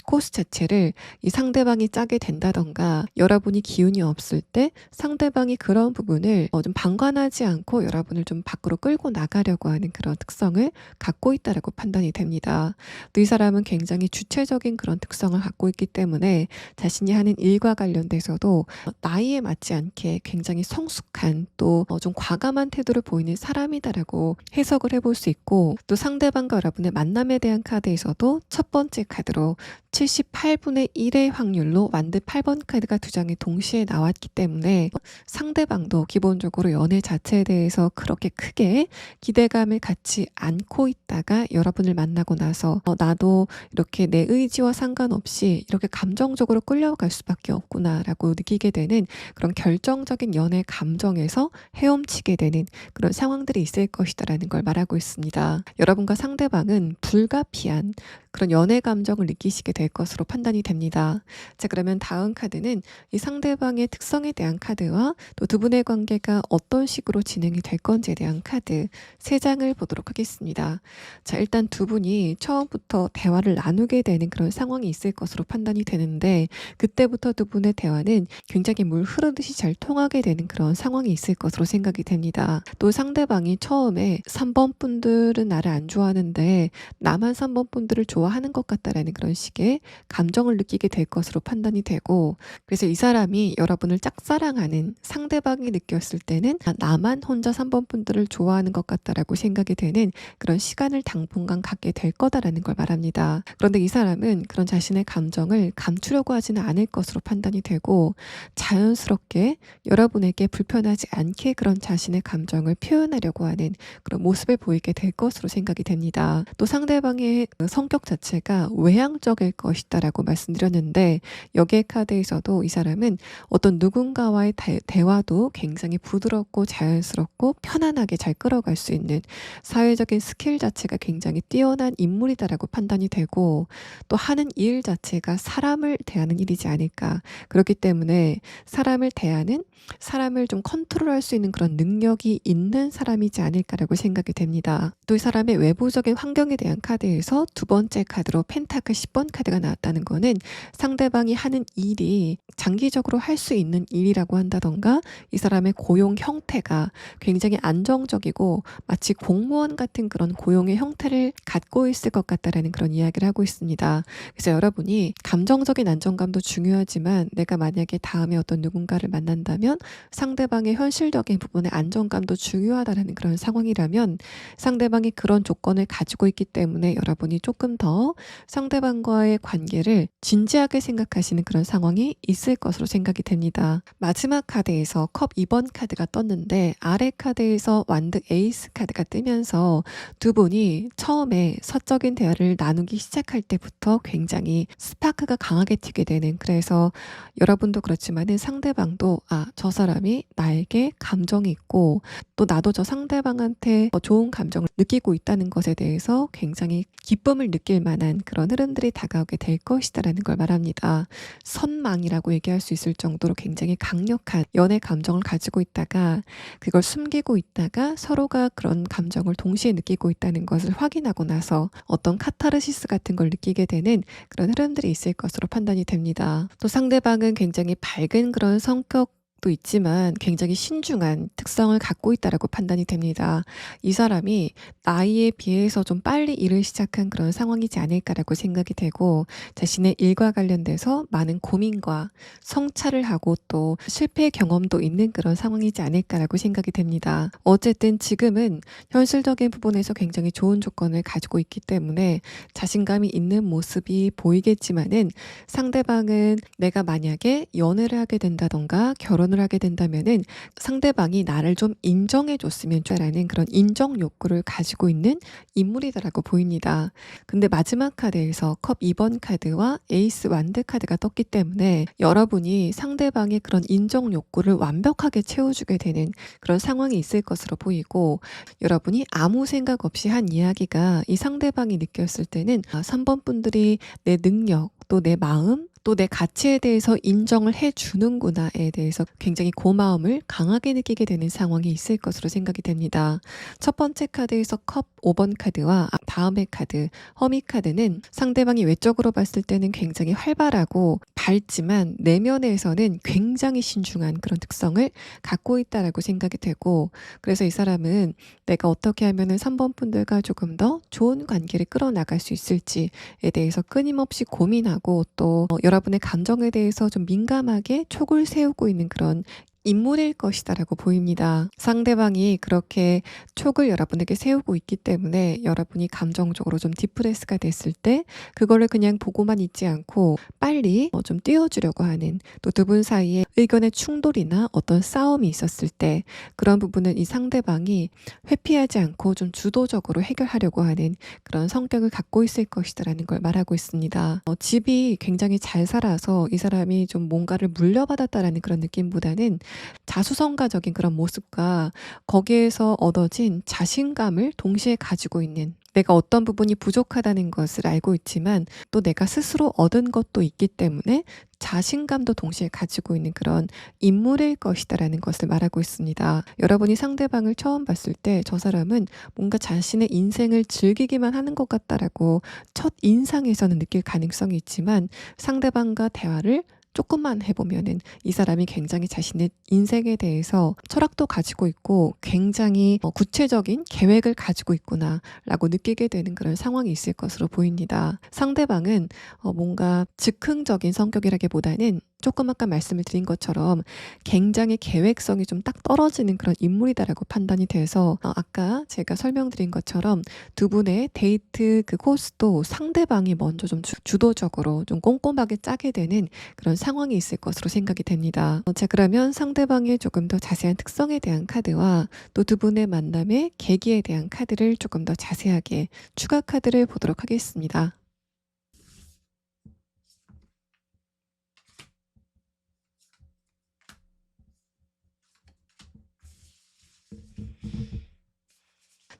A: 코스 자체를 이 상대방이 짜게 된다던가, 여러분이 기운이 없을 때 상대방이 그런 부분을 좀 방관하지 않고 여러분을 좀 밖으로 끌고 나가려고 하는 그런 특성을 갖고 있다라고 판단이 됩니다. 또 이 사람은 굉장히 주체적인 그런 특성을 갖고 있기 때문에 자신이 하는 일과 관련돼서도 나이에 맞지 않게 굉장히 성숙한 또 좀 과감한 태도를 보이는 사람이다라고 해석을 해볼 수 있고, 또 상대방과 여러분의 만남에 대한 카드에서도 첫 번째 카드로 78분의 1의 확률로 완드 8번 카드가 두 장이 동시에 나왔기 때문에 상대방도 기본적으로 연애 자체에 대해서 그렇게 크게 기대감을 갖지 않고 있다가 여러분을 만나고 나서 나도 이렇게 내 의지와 상관없이 이렇게 감정적으로 끌려갈 수밖에 없구나라고 느끼게 되는 그런 결정적인 연애 감정에서 헤엄치게 되는 그런 상황들이 있을 것이다라는 걸 말하고 있습니다. 여러분과 상대방은 불가피한 그런 연애 감정을 느끼시게 될 것으로 판단이 됩니다. 자, 그러면 다음 카드는 이 상대방의 특성에 대한 카드와 또 두 분의 관계가 어떤 식으로 진행이 될 건지에 대한 카드 3장을 보도록 하겠습니다. 자, 일단 두 분이 처음부터 대화를 나누게 되는 그런 상황이 있을 것으로 판단이 되는데, 그때부터 두 분의 대화는 굉장히 물 흐르듯이 잘 통하게 되는 그런 상황이 있을 것으로 생각이 됩니다. 또 상대방이 처음에 3번 분들은 나를 안 좋아하는데 나만 3번 분들을 좋아하는 것 같다라는 그런 식의 감정을 느끼게 될 것으로 판단이 되고, 그래서 이 사람이 여러분을 짝사랑하는 상대방이 느꼈을 때는 나만 혼자 3번 분들을 좋아하는 것 같다라고 생각이 되는 그런 시간을 당분간 갖게 될 거다라는 걸 말합니다. 그런데 이 사람은 그런 자신의 감정을 감추려고 하지는 않을 것으로 판단이 되고, 자연스럽게 여러분에게 불편하지 않게 그런 자신의 감정을 표현하려고 하는 그런 모습을 보이게 될 것으로 생각이 됩니다. 또 상대방의 성격 자체가 외향적일 것이다라고 말씀드렸는데, 여기에 카드에서도 이 사람은 어떤 누군가와의 대화도 굉장히 부드럽고 자연스럽고 편안하게 잘 끌어갈 수 있는 사회적인 스킬 자체가 굉장히 뛰어난 인물이다라고 판단이 되고, 또 하는 일 자체가 사람을 대하는 일이지 않을까. 그렇기 때문에 사람을 대하는, 사람을 좀 컨트롤할 수 있는 그런 능력이 있는 사람이지 않을까라고 생각이 됩니다. 또 이 사람의 외부적인 환경에 대한 카드에서 두 번째 번째 카드로 펜타클 10번 카드가 나왔다는 거는 상대방이 하는 일이 장기적으로 할 수 있는 일이라고 한다던가 이 사람의 고용 형태가 굉장히 안정적이고 마치 공무원 같은 그런 고용의 형태를 갖고 있을 것 같다라는 그런 이야기를 하고 있습니다. 그래서 여러분이 감정적인 안정감도 중요하지만 내가 만약에 다음에 어떤 누군가를 만난다면 상대방의 현실적인 부분의 안정감도 중요하다라는 그런 상황이라면 상대방이 그런 조건을 가지고 있기 때문에 여러분이 조금 더 상대방과의 관계를 진지하게 생각하시는 그런 상황이 있을 것으로 생각이 됩니다. 마지막 카드에서 컵 2번 카드가 떴는데 아래 카드에서 완득 에이스 카드가 뜨면서 두 분이 처음에 서적인 대화를 나누기 시작할 때부터 굉장히 스파크가 강하게 튀게 되는, 그래서 여러분도 그렇지만은 상대방도 저 사람이 나에게 감정이 있고 또 나도 저 상대방한테 좋은 감정을 느끼고 있다는 것에 대해서 굉장히 기쁨을 느낄 만한 그런 흐름들이 다가오게 될 것이다라는 걸 말합니다. 선망이라고 얘기할 수 있을 정도로 굉장히 강력한 연애 감정을 가지고 있다가 그걸 숨기고 있다가 서로가 그런 감정을 동시에 느끼고 있다는 것을 확인하고 나서 어떤 카타르시스 같은 걸 느끼게 되는 그런 흐름들이 있을 것으로 판단이 됩니다. 또 상대방은 굉장히 밝은 그런 성격도 있지만 굉장히 신중한 특성을 갖고 있다라고 판단이 됩니다. 이 사람이 나이에 비해서 좀 빨리 일을 시작한 그런 상황이지 않을까라고 생각이 되고 자신의 일과 관련돼서 많은 고민과 성찰을 하고 또 실패 경험도 있는 그런 상황이지 않을까라고 생각이 됩니다. 어쨌든 지금은 현실적인 부분에서 굉장히 좋은 조건을 가지고 있기 때문에 자신감이 있는 모습이 보이겠지만은 상대방은 내가 만약에 연애를 하게 된다던가 결혼을 하게 된다면은 상대방이 나를 좀 인정해 줬으면 좋겠다라는 그런 인정 욕구를 가지고 있는 인물이다라고 보입니다. 근데 마지막 카드에서 컵 2번 카드와 에이스 완드 카드가 떴기 때문에 여러분이 상대방의 그런 인정 욕구를 완벽하게 채워주게 되는 그런 상황이 있을 것으로 보이고, 여러분이 아무 생각 없이 한 이야기가 이 상대방이 느꼈을 때는 3번 분들이 내 능력 또 내 마음 또 내 가치에 대해서 인정을 해주는구나에 대해서 굉장히 고마움을 강하게 느끼게 되는 상황이 있을 것으로 생각이 됩니다. 첫 번째 카드에서 컵 5번 카드와 다음의 카드 허미 카드는 상대방이 외적으로 봤을 때는 굉장히 활발하고 밝지만 내면에서는 굉장히 신중한 그런 특성을 갖고 있다라고 생각이 되고, 그래서 이 사람은 내가 어떻게 하면은 3번 분들과 조금 더 좋은 관계를 끌어나갈 수 있을지에 대해서 끊임없이 고민하고 또 여러분의 감정에 대해서 좀 민감하게 촉을 세우고 있는 그런 인물일 것이다라고 보입니다. 상대방이 그렇게 촉을 여러분에게 세우고 있기 때문에 여러분이 감정적으로 좀 디프레스가 됐을 때 그거를 그냥 보고만 있지 않고 빨리 좀 띄워주려고 하는, 또 두 분 사이에 의견의 충돌이나 어떤 싸움이 있었을 때 그런 부분은 이 상대방이 회피하지 않고 좀 주도적으로 해결하려고 하는 그런 성격을 갖고 있을 것이다라는 걸 말하고 있습니다. 집이 굉장히 잘 살아서 이 사람이 좀 뭔가를 물려받았다라는 그런 느낌보다는 자수성가적인 그런 모습과 거기에서 얻어진 자신감을 동시에 가지고 있는, 내가 어떤 부분이 부족하다는 것을 알고 있지만 또 내가 스스로 얻은 것도 있기 때문에 자신감도 동시에 가지고 있는 그런 인물일 것이다라는 것을 말하고 있습니다. 여러분이 상대방을 처음 봤을 때 저 사람은 뭔가 자신의 인생을 즐기기만 하는 것 같다라고 첫 인상에서는 느낄 가능성이 있지만 상대방과 대화를 조금만 해보면은 이 사람이 굉장히 자신의 인생에 대해서 철학도 가지고 있고 굉장히 구체적인 계획을 가지고 있구나 라고 느끼게 되는 그런 상황이 있을 것으로 보입니다. 상대방은 뭔가 즉흥적인 성격이라기보다는 조금 아까 말씀을 드린 것처럼 굉장히 계획성이 좀 딱 떨어지는 그런 인물이다라고 판단이 돼서 아까 제가 설명드린 것처럼 두 분의 데이트 그 코스도 상대방이 먼저 좀 주도적으로 좀 꼼꼼하게 짜게 되는 그런 상황이 있을 것으로 생각이 됩니다. 자, 그러면 상대방의 조금 더 자세한 특성에 대한 카드와 또 두 분의 만남의 계기에 대한 카드를 조금 더 자세하게 추가 카드를 보도록 하겠습니다.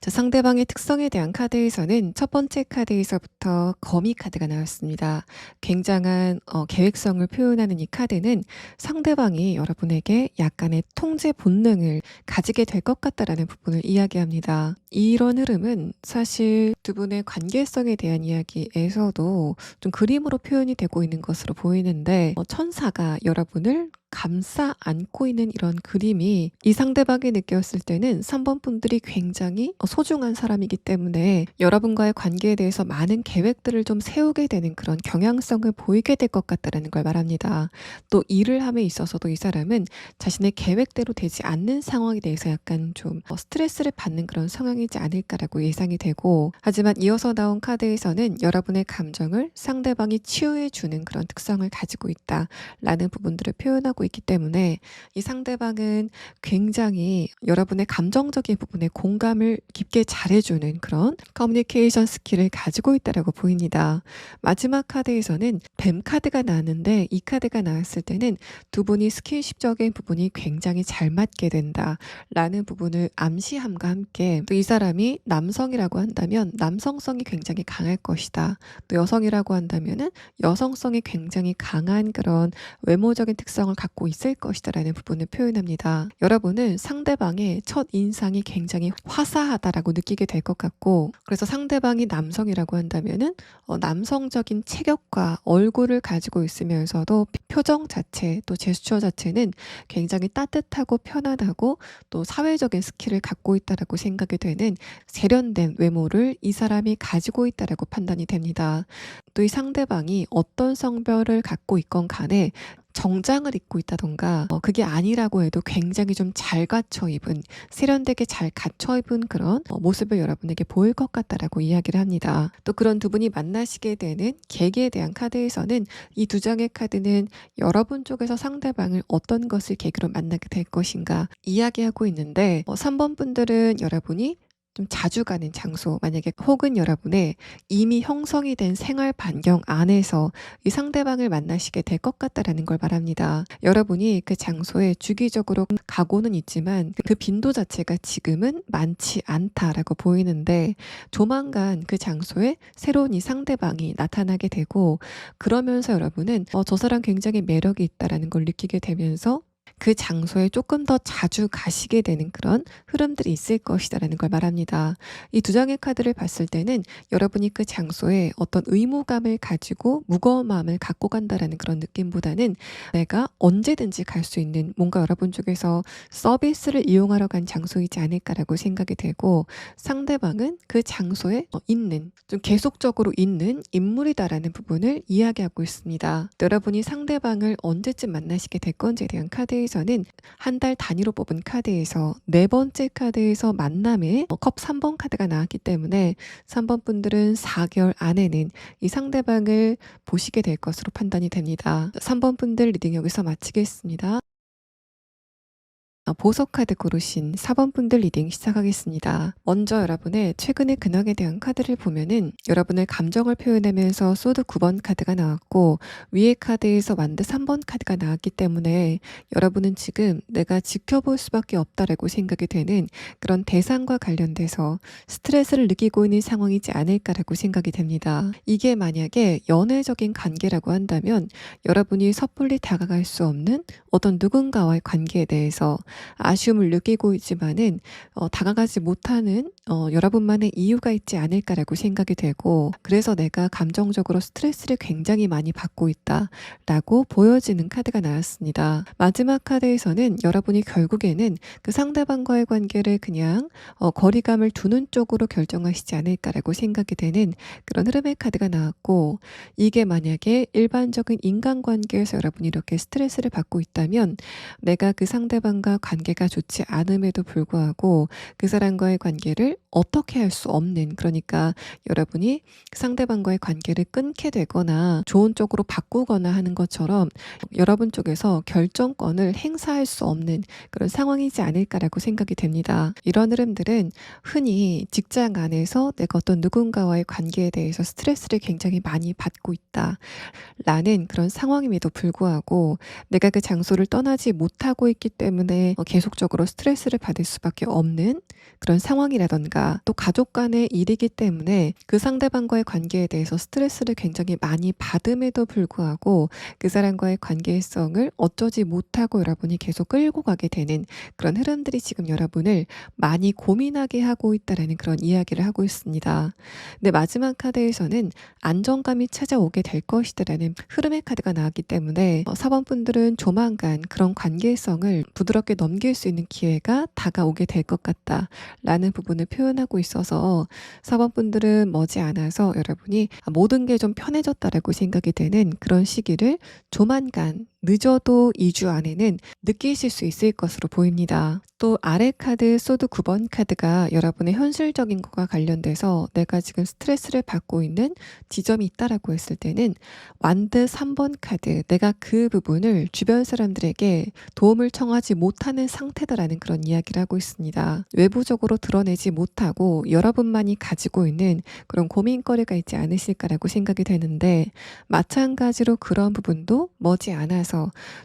A: 자, 상대방의 특성에 대한 카드에서는 첫 번째 카드에서부터 거미 카드가 나왔습니다. 굉장한 계획성을 표현하는 이 카드는 상대방이 여러분에게 약간의 통제 본능을 가지게 될 것 같다라는 부분을 이야기합니다. 이런 흐름은 사실 두 분의 관계성에 대한 이야기에서도 좀 그림으로 표현이 되고 있는 것으로 보이는데, 천사가 여러분을 감싸 안고 있는 이런 그림이 이 상대방이 느꼈을 때는 3번 분들이 굉장히 소중한 사람이기 때문에 여러분과의 관계에 대해서 많은 계획들을 좀 세우게 되는 그런 경향성을 보이게 될 것 같다는 걸 말합니다. 또 일을 함에 있어서도 이 사람은 자신의 계획대로 되지 않는 상황에 대해서 약간 좀 스트레스를 받는 그런 상황이지 않을까라고 예상이 되고, 하지만 이어서 나온 카드에서는 여러분의 감정을 상대방이 치유해 주는 그런 특성을 가지고 있다라는 부분들을 표현하고 있기 때문에 이 상대방은 굉장히 여러분의 감정적인 부분에 공감을 깊게 잘해주는 그런 커뮤니케이션 스킬을 가지고 있다라고 보입니다. 마지막 카드에서는 뱀 카드가 나왔는데, 이 카드가 나왔을 때는 두 분이 스킨십적인 부분이 굉장히 잘 맞게 된다라는 부분을 암시함과 함께, 또 이 사람이 남성이라고 한다면 남성성이 굉장히 강할 것이다. 또 여성이라고 한다면은 여성성이 굉장히 강한 그런 외모적인 특성을 갖고 있을 것이다라는 부분을 표현합니다. 여러분은 상대방의 첫 인상이 굉장히 화사하다라고 느끼게 될 것 같고, 그래서 상대방이 남성이라고 한다면은 남성적인 체격과 얼굴을 가지고 있으면서도 표정 자체, 또 제스처 자체는 굉장히 따뜻하고 편안하고 또 사회적인 스킬을 갖고 있다라고 생각이 되는 세련된 외모를 이 사람이 가지고 있다라고 판단이 됩니다. 또 이 상대방이 어떤 성별을 갖고 있건 간에 정장을 입고 있다던가 그게 아니라고 해도 굉장히 좀 잘 갖춰 입은, 세련되게 잘 갖춰 입은 그런 모습을 여러분에게 보일 것 같다라고 이야기를 합니다. 또 그런 두 분이 만나시게 되는 계기에 대한 카드에서는 이 두 장의 카드는 여러분 쪽에서 상대방을 어떤 것을 계기로 만나게 될 것인가 이야기하고 있는데, 3번 분들은 여러분이 좀 자주 가는 장소, 만약에 혹은 여러분의 이미 형성이 된 생활 반경 안에서 이 상대방을 만나시게 될 것 같다라는 걸 말합니다. 여러분이 그 장소에 주기적으로 가고는 있지만 그 빈도 자체가 지금은 많지 않다라고 보이는데, 조만간 그 장소에 새로운 이 상대방이 나타나게 되고, 그러면서 여러분은 저 사람 굉장히 매력이 있다라는 걸 느끼게 되면서 그 장소에 조금 더 자주 가시게 되는 그런 흐름들이 있을 것이다라는 걸 말합니다. 이 두 장의 카드를 봤을 때는 여러분이 그 장소에 어떤 의무감을 가지고 무거운 마음을 갖고 간다라는 그런 느낌보다는 내가 언제든지 갈 수 있는, 뭔가 여러분 쪽에서 서비스를 이용하러 간 장소이지 않을까라고 생각이 되고, 상대방은 그 장소에 있는, 좀 계속적으로 있는 인물이다라는 부분을 이야기하고 있습니다. 여러분이 상대방을 언제쯤 만나시게 될 건지에 대한 카드에서는 한 달 단위로 뽑은 카드에서 네 번째 카드에서 만남의 컵 3번 카드가 나왔기 때문에 3번 분들은 4개월 안에는 이 상대방을 보시게 될 것으로 판단이 됩니다. 3번 분들 리딩 여기서 마치겠습니다. 보석 카드 고르신 4번 분들 리딩 시작하겠습니다. 먼저 여러분의 최근의 근황에 대한 카드를 보면은 여러분의 감정을 표현하면서 소드 9번 카드가 나왔고, 위에 카드에서 완드 3번 카드가 나왔기 때문에 여러분은 지금 내가 지켜볼 수밖에 없다라고 생각이 되는 그런 대상과 관련돼서 스트레스를 느끼고 있는 상황이지 않을까라고 생각이 됩니다. 이게 만약에 연애적인 관계라고 한다면 여러분이 섣불리 다가갈 수 없는 어떤 누군가와의 관계에 대해서 아쉬움을 느끼고 있지만은 다가가지 못하는 여러분만의 이유가 있지 않을까라고 생각이 되고, 그래서 내가 감정적으로 스트레스를 굉장히 많이 받고 있다라고 보여지는 카드가 나왔습니다. 마지막 카드에서는 여러분이 결국에는 그 상대방과의 관계를 그냥 거리감을 두는 쪽으로 결정하시지 않을까라고 생각이 되는 그런 흐름의 카드가 나왔고, 이게 만약에 일반적인 인간관계에서 여러분이 이렇게 스트레스를 받고 있다면 내가 그 상대방과 관계가 좋지 않음에도 불구하고 그 사람과의 관계를 어떻게 할 수 없는, 그러니까 여러분이 그 상대방과의 관계를 끊게 되거나 좋은 쪽으로 바꾸거나 하는 것처럼 여러분 쪽에서 결정권을 행사할 수 없는 그런 상황이지 않을까라고 생각이 됩니다. 이런 흐름들은 흔히 직장 안에서 내가 어떤 누군가와의 관계에 대해서 스트레스를 굉장히 많이 받고 있다라는 그런 상황임에도 불구하고 내가 그 장소를 떠나지 못하고 있기 때문에 계속적으로 스트레스를 받을 수밖에 없는 그런 상황이라던가, 있다. 또 가족 간의 일이기 때문에 그 상대방과의 관계에 대해서 스트레스를 굉장히 많이 받음에도 불구하고 그 사람과의 관계성을 어쩌지 못하고 여러분이 계속 끌고 가게 되는 그런 흐름들이 지금 여러분을 많이 고민하게 하고 있다라는 그런 이야기를 하고 있습니다. 근데 마지막 카드에서는 안정감이 찾아오게 될 것이다라는 흐름의 카드가 나왔기 때문에 사번분들은 조만간 그런 관계성을 부드럽게 넘길 수 있는 기회가 다가오게 될 것 같다라는 부분을 표현하고 있어서 사번분들은 머지않아서 여러분이 모든 게 좀 편해졌다라고 생각이 되는 그런 시기를 조만간 늦어도 2주 안에는 느끼실 수 있을 것으로 보입니다. 또 아래 카드 소드 9번 카드가 여러분의 현실적인 것과 관련돼서 내가 지금 스트레스를 받고 있는 지점이 있다라고 했을 때는 완드 3번 카드, 내가 그 부분을 주변 사람들에게 도움을 청하지 못하는 상태다라는 그런 이야기를 하고 있습니다. 외부적으로 드러내지 못하고 여러분만이 가지고 있는 그런 고민거리가 있지 않으실까라고 생각이 되는데, 마찬가지로 그런 부분도 머지않아서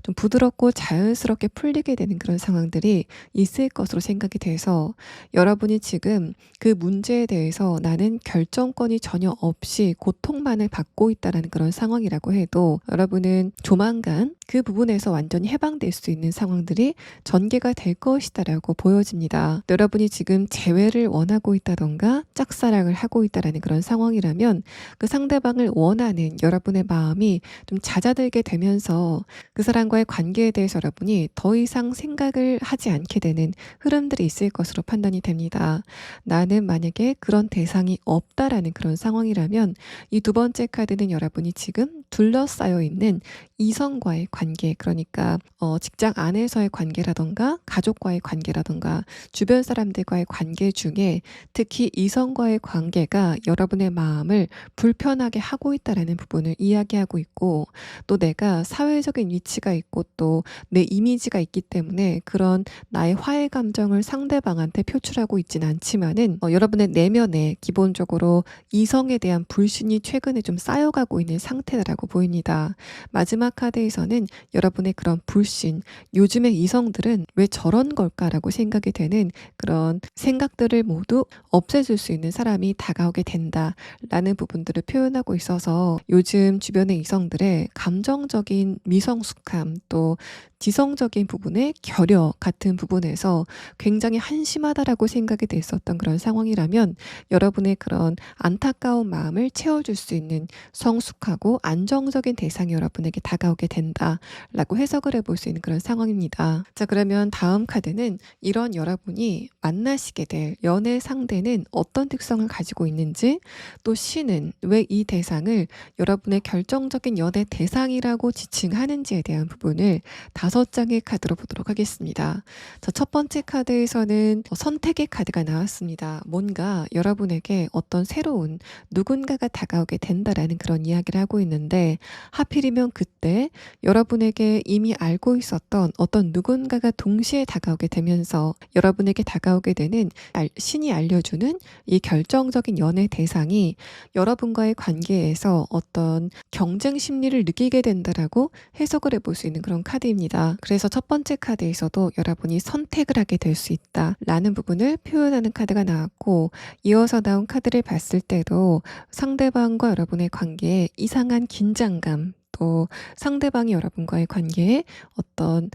A: 좀 부드럽고 자연스럽게 풀리게 되는 그런 상황들이 있을 것으로 생각이 돼서 여러분이 지금 그 문제에 대해서 나는 결정권이 전혀 없이 고통만을 받고 있다는 그런 상황이라고 해도 여러분은 조만간 그 부분에서 완전히 해방될 수 있는 상황들이 전개가 될 것이다라고 보여집니다. 여러분이 지금 재회를 원하고 있다던가 짝사랑을 하고 있다라는 그런 상황이라면 그 상대방을 원하는 여러분의 마음이 좀 잦아들게 되면서 그 사람과의 관계에 대해서 여러분이 더 이상 생각을 하지 않게 되는 흐름들이 있을 것으로 판단이 됩니다. 나는 만약에 그런 대상이 없다라는 그런 상황이라면 이 두 번째 카드는 여러분이 지금 둘러싸여 있는 이성과의 관계, 그러니까 직장 안에서의 관계라던가 가족과의 관계라던가 주변 사람들과의 관계 중에 특히 이성과의 관계가 여러분의 마음을 불편하게 하고 있다라는 부분을 이야기하고 있고, 또 내가 사회적인 위치가 있고 또 내 이미지가 있기 때문에 그런 나의 화해 감정을 상대방한테 표출하고 있진 않지만은 여러분의 내면에 기본적으로 이성에 대한 불신이 최근에 좀 쌓여가고 있는 상태라고 보입니다. 마지막 카드에서는 여러분의 그런 불신, 요즘의 이성들은 왜 저런 걸까라고 생각이 되는 그런 생각들을 모두 없애줄 수 있는 사람이 다가오게 된다라는 부분들을 표현하고 있어서 요즘 주변의 이성들의 감정적인 미성숙함, 또 지성적인 부분의 결여 같은 부분에서 굉장히 한심하다라고 생각이 됐었던 그런 상황이라면 여러분의 그런 안타까운 마음을 채워줄 수 있는 성숙하고 안정적인 대상이 여러분에게 다가오게 된다라고 해석을 해볼 수 있는 그런 상황입니다. 자, 그러면 다음 카드는 이런 여러분이 만나시게 될 연애 상대는 어떤 특성을 가지고 있는지, 또 신은 왜 이 대상을 여러분의 결정적인 연애 대상이라고 지칭하는지에 대한 부분을 5장의 카드로 보도록 하겠습니다. 자, 첫 번째 카드에서는 선택의 카드가 나왔습니다. 뭔가 여러분에게 어떤 새로운 누군가가 다가오게 된다라는 그런 이야기를 하고 있는데, 하필이면 그때 여러분에게 이미 알고 있었던 어떤 누군가가 동시에 다가오게 되면서 여러분에게 다가오게 되는 신이 알려주는 이 결정적인 연애 대상이 여러분과의 관계에서 어떤 경쟁 심리를 느끼게 된다라고 해석을 해볼 수 있는 그런 카드입니다. 그래서 첫 번째 카드에서도 여러분이 선택을 하게 될 수 있다라는 부분을 표현하는 카드가 나왔고, 이어서 나온 카드를 봤을 때도 상대방과 여러분의 관계에 이상한 긴장감, 또 상대방이 여러분과의 관계에 어떤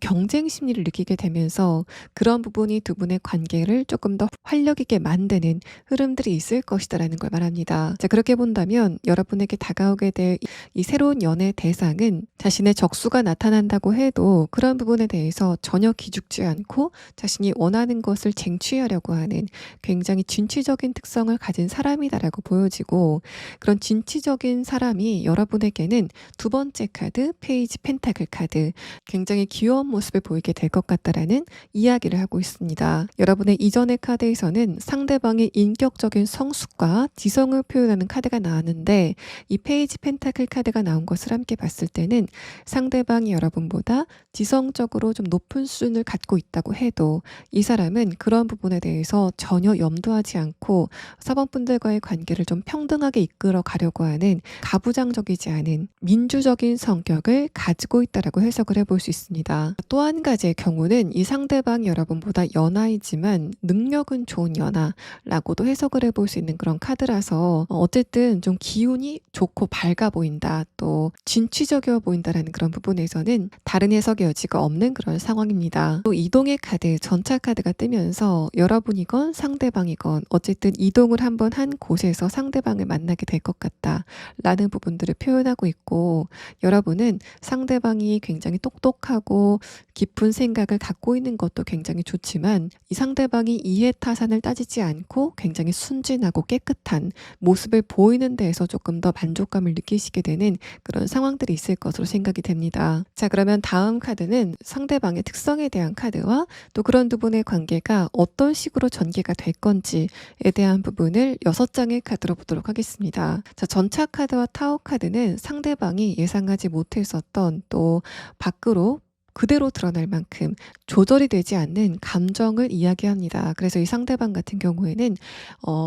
A: 경쟁 심리를 느끼게 되면서 그런 부분이 두 분의 관계를 조금 더 활력 있게 만드는 흐름들이 있을 것이다라는 걸 말합니다. 자, 그렇게 본다면 여러분에게 다가오게 될 이 새로운 연애 대상은 자신의 적수가 나타난다고 해도 그런 부분에 대해서 전혀 기죽지 않고 자신이 원하는 것을 쟁취하려고 하는 굉장히 진취적인 특성을 가진 사람이다라고 보여지고, 그런 진취적인 사람이 여러분에게는 두 번째 카드 페이지 펜타클 카드, 굉장히 귀여운 모습을 보이게 될 것 같다라는 이야기를 하고 있습니다. 여러분의 이전의 카드에서는 상대방의 인격적인 성숙과 지성을 표현하는 카드가 나왔는데, 이 페이지 펜타클 카드가 나온 것을 함께 봤을 때는 상대방이 여러분보다 지성적으로 좀 높은 수준을 갖고 있다고 해도 이 사람은 그런 부분에 대해서 전혀 염두하지 않고 사번분들과의 관계를 좀 평등하게 이끌어 가려고 하는 가부장적이지 않은 있는 민주적인 성격을 가지고 있다라고 해석을 해볼 수 있습니다. 또 한 가지의 경우는 이 상대방이 여러분보다 연하이지만 능력은 좋은 연하라고도 해석을 해볼 수 있는 그런 카드라서 어쨌든 좀 기운이 좋고 밝아 보인다, 또 진취적이어 보인다라는 그런 부분에서는 다른 해석의 여지가 없는 그런 상황입니다. 또 이동의 카드, 전차 카드가 뜨면서 여러분이건 상대방이건 어쨌든 이동을 한번 한 곳에서 상대방을 만나게 될 것 같다 라는 부분들을 표현하고 있고, 여러분은 상대방이 굉장히 똑똑하고 깊은 생각을 갖고 있는 것도 굉장히 좋지만 이 상대방이 이해타산을 따지지 않고 굉장히 순진하고 깨끗한 모습을 보이는 데에서 조금 더 만족감을 느끼시게 되는 그런 상황들이 있을 것으로 생각이 됩니다. 자, 그러면 다음 카드는 상대방의 특성에 대한 카드와 또 그런 두 분의 관계가 어떤 식으로 전개가 될 건지에 대한 부분을 6장의 카드로 보도록 하겠습니다. 자, 전차 카드와 타워 카드는 상대방이 예상하지 못했었던, 또 밖으로 그대로 드러날 만큼 조절이 되지 않는 감정을 이야기합니다. 그래서 이 상대방 같은 경우에는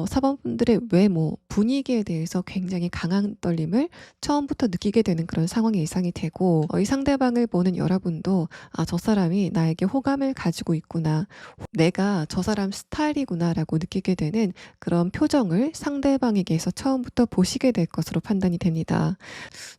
A: 사범분들의 외모, 분위기에 대해서 굉장히 강한 떨림을 처음부터 느끼게 되는 그런 상황이 예상이 되고, 이 상대방을 보는 여러분도 저 사람이 나에게 호감을 가지고 있구나, 내가 저 사람 스타일이구나 라고 느끼게 되는 그런 표정을 상대방에게서 처음부터 보시게 될 것으로 판단이 됩니다.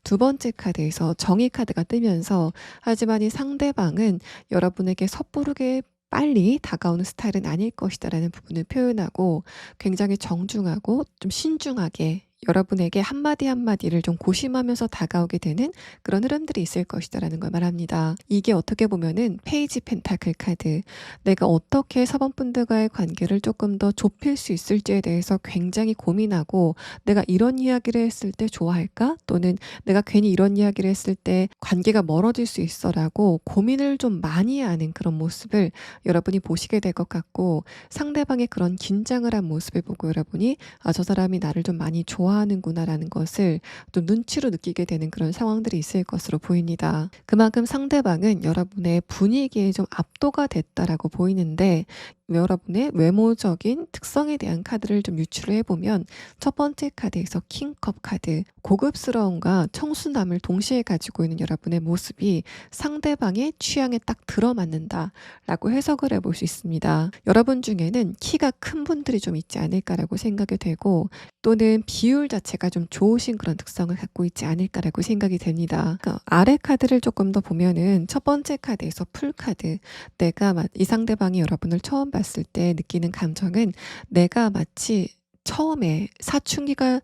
A: 두 번째 카드에서 정의 카드가 뜨면서 하지만 이 상대방은 여러분에게 섣부르게 빨리 다가오는 스타일은 아닐 것이다 라는 부분을 표현하고, 굉장히 정중하고 좀 신중하게 여러분에게 한마디 한마디를 좀 고심하면서 다가오게 되는 그런 흐름들이 있을 것이다 라는 걸 말합니다. 이게 어떻게 보면은 페이지 펜타클 카드, 내가 어떻게 사범분들과의 관계를 조금 더 좁힐 수 있을지에 대해서 굉장히 고민하고, 내가 이런 이야기를 했을 때 좋아할까? 또는 내가 괜히 이런 이야기를 했을 때 관계가 멀어질 수 있어 라고 고민을 좀 많이 하는 그런 모습을 여러분이 보시게 될 것 같고, 상대방의 그런 긴장을 한 모습을 보고 여러분이 저 사람이 나를 좀 많이 좋아하는구나 라는 것을 또 눈치로 느끼게 되는 그런 상황들이 있을 것으로 보입니다. 그만큼 상대방은 여러분의 분위기에 좀 압도가 됐다라고 보이는데, 여러분의 외모적인 특성에 대한 카드를 좀 유추를 해보면 첫 번째 카드에서 킹컵 카드, 고급스러움과 청순함을 동시에 가지고 있는 여러분의 모습이 상대방의 취향에 딱 들어맞는다 라고 해석을 해볼 수 있습니다. 여러분 중에는 키가 큰 분들이 좀 있지 않을까라고 생각이 되고, 또는 비율 자체가 좀 좋으신 그런 특성을 갖고 있지 않을까라고 생각이 됩니다. 아래 카드를 조금 더 보면은 첫 번째 카드에서 풀 카드, 내가 이 상대방이 여러분을 처음 봤을 때 느끼는 감정은 내가 마치 처음에 사춘기가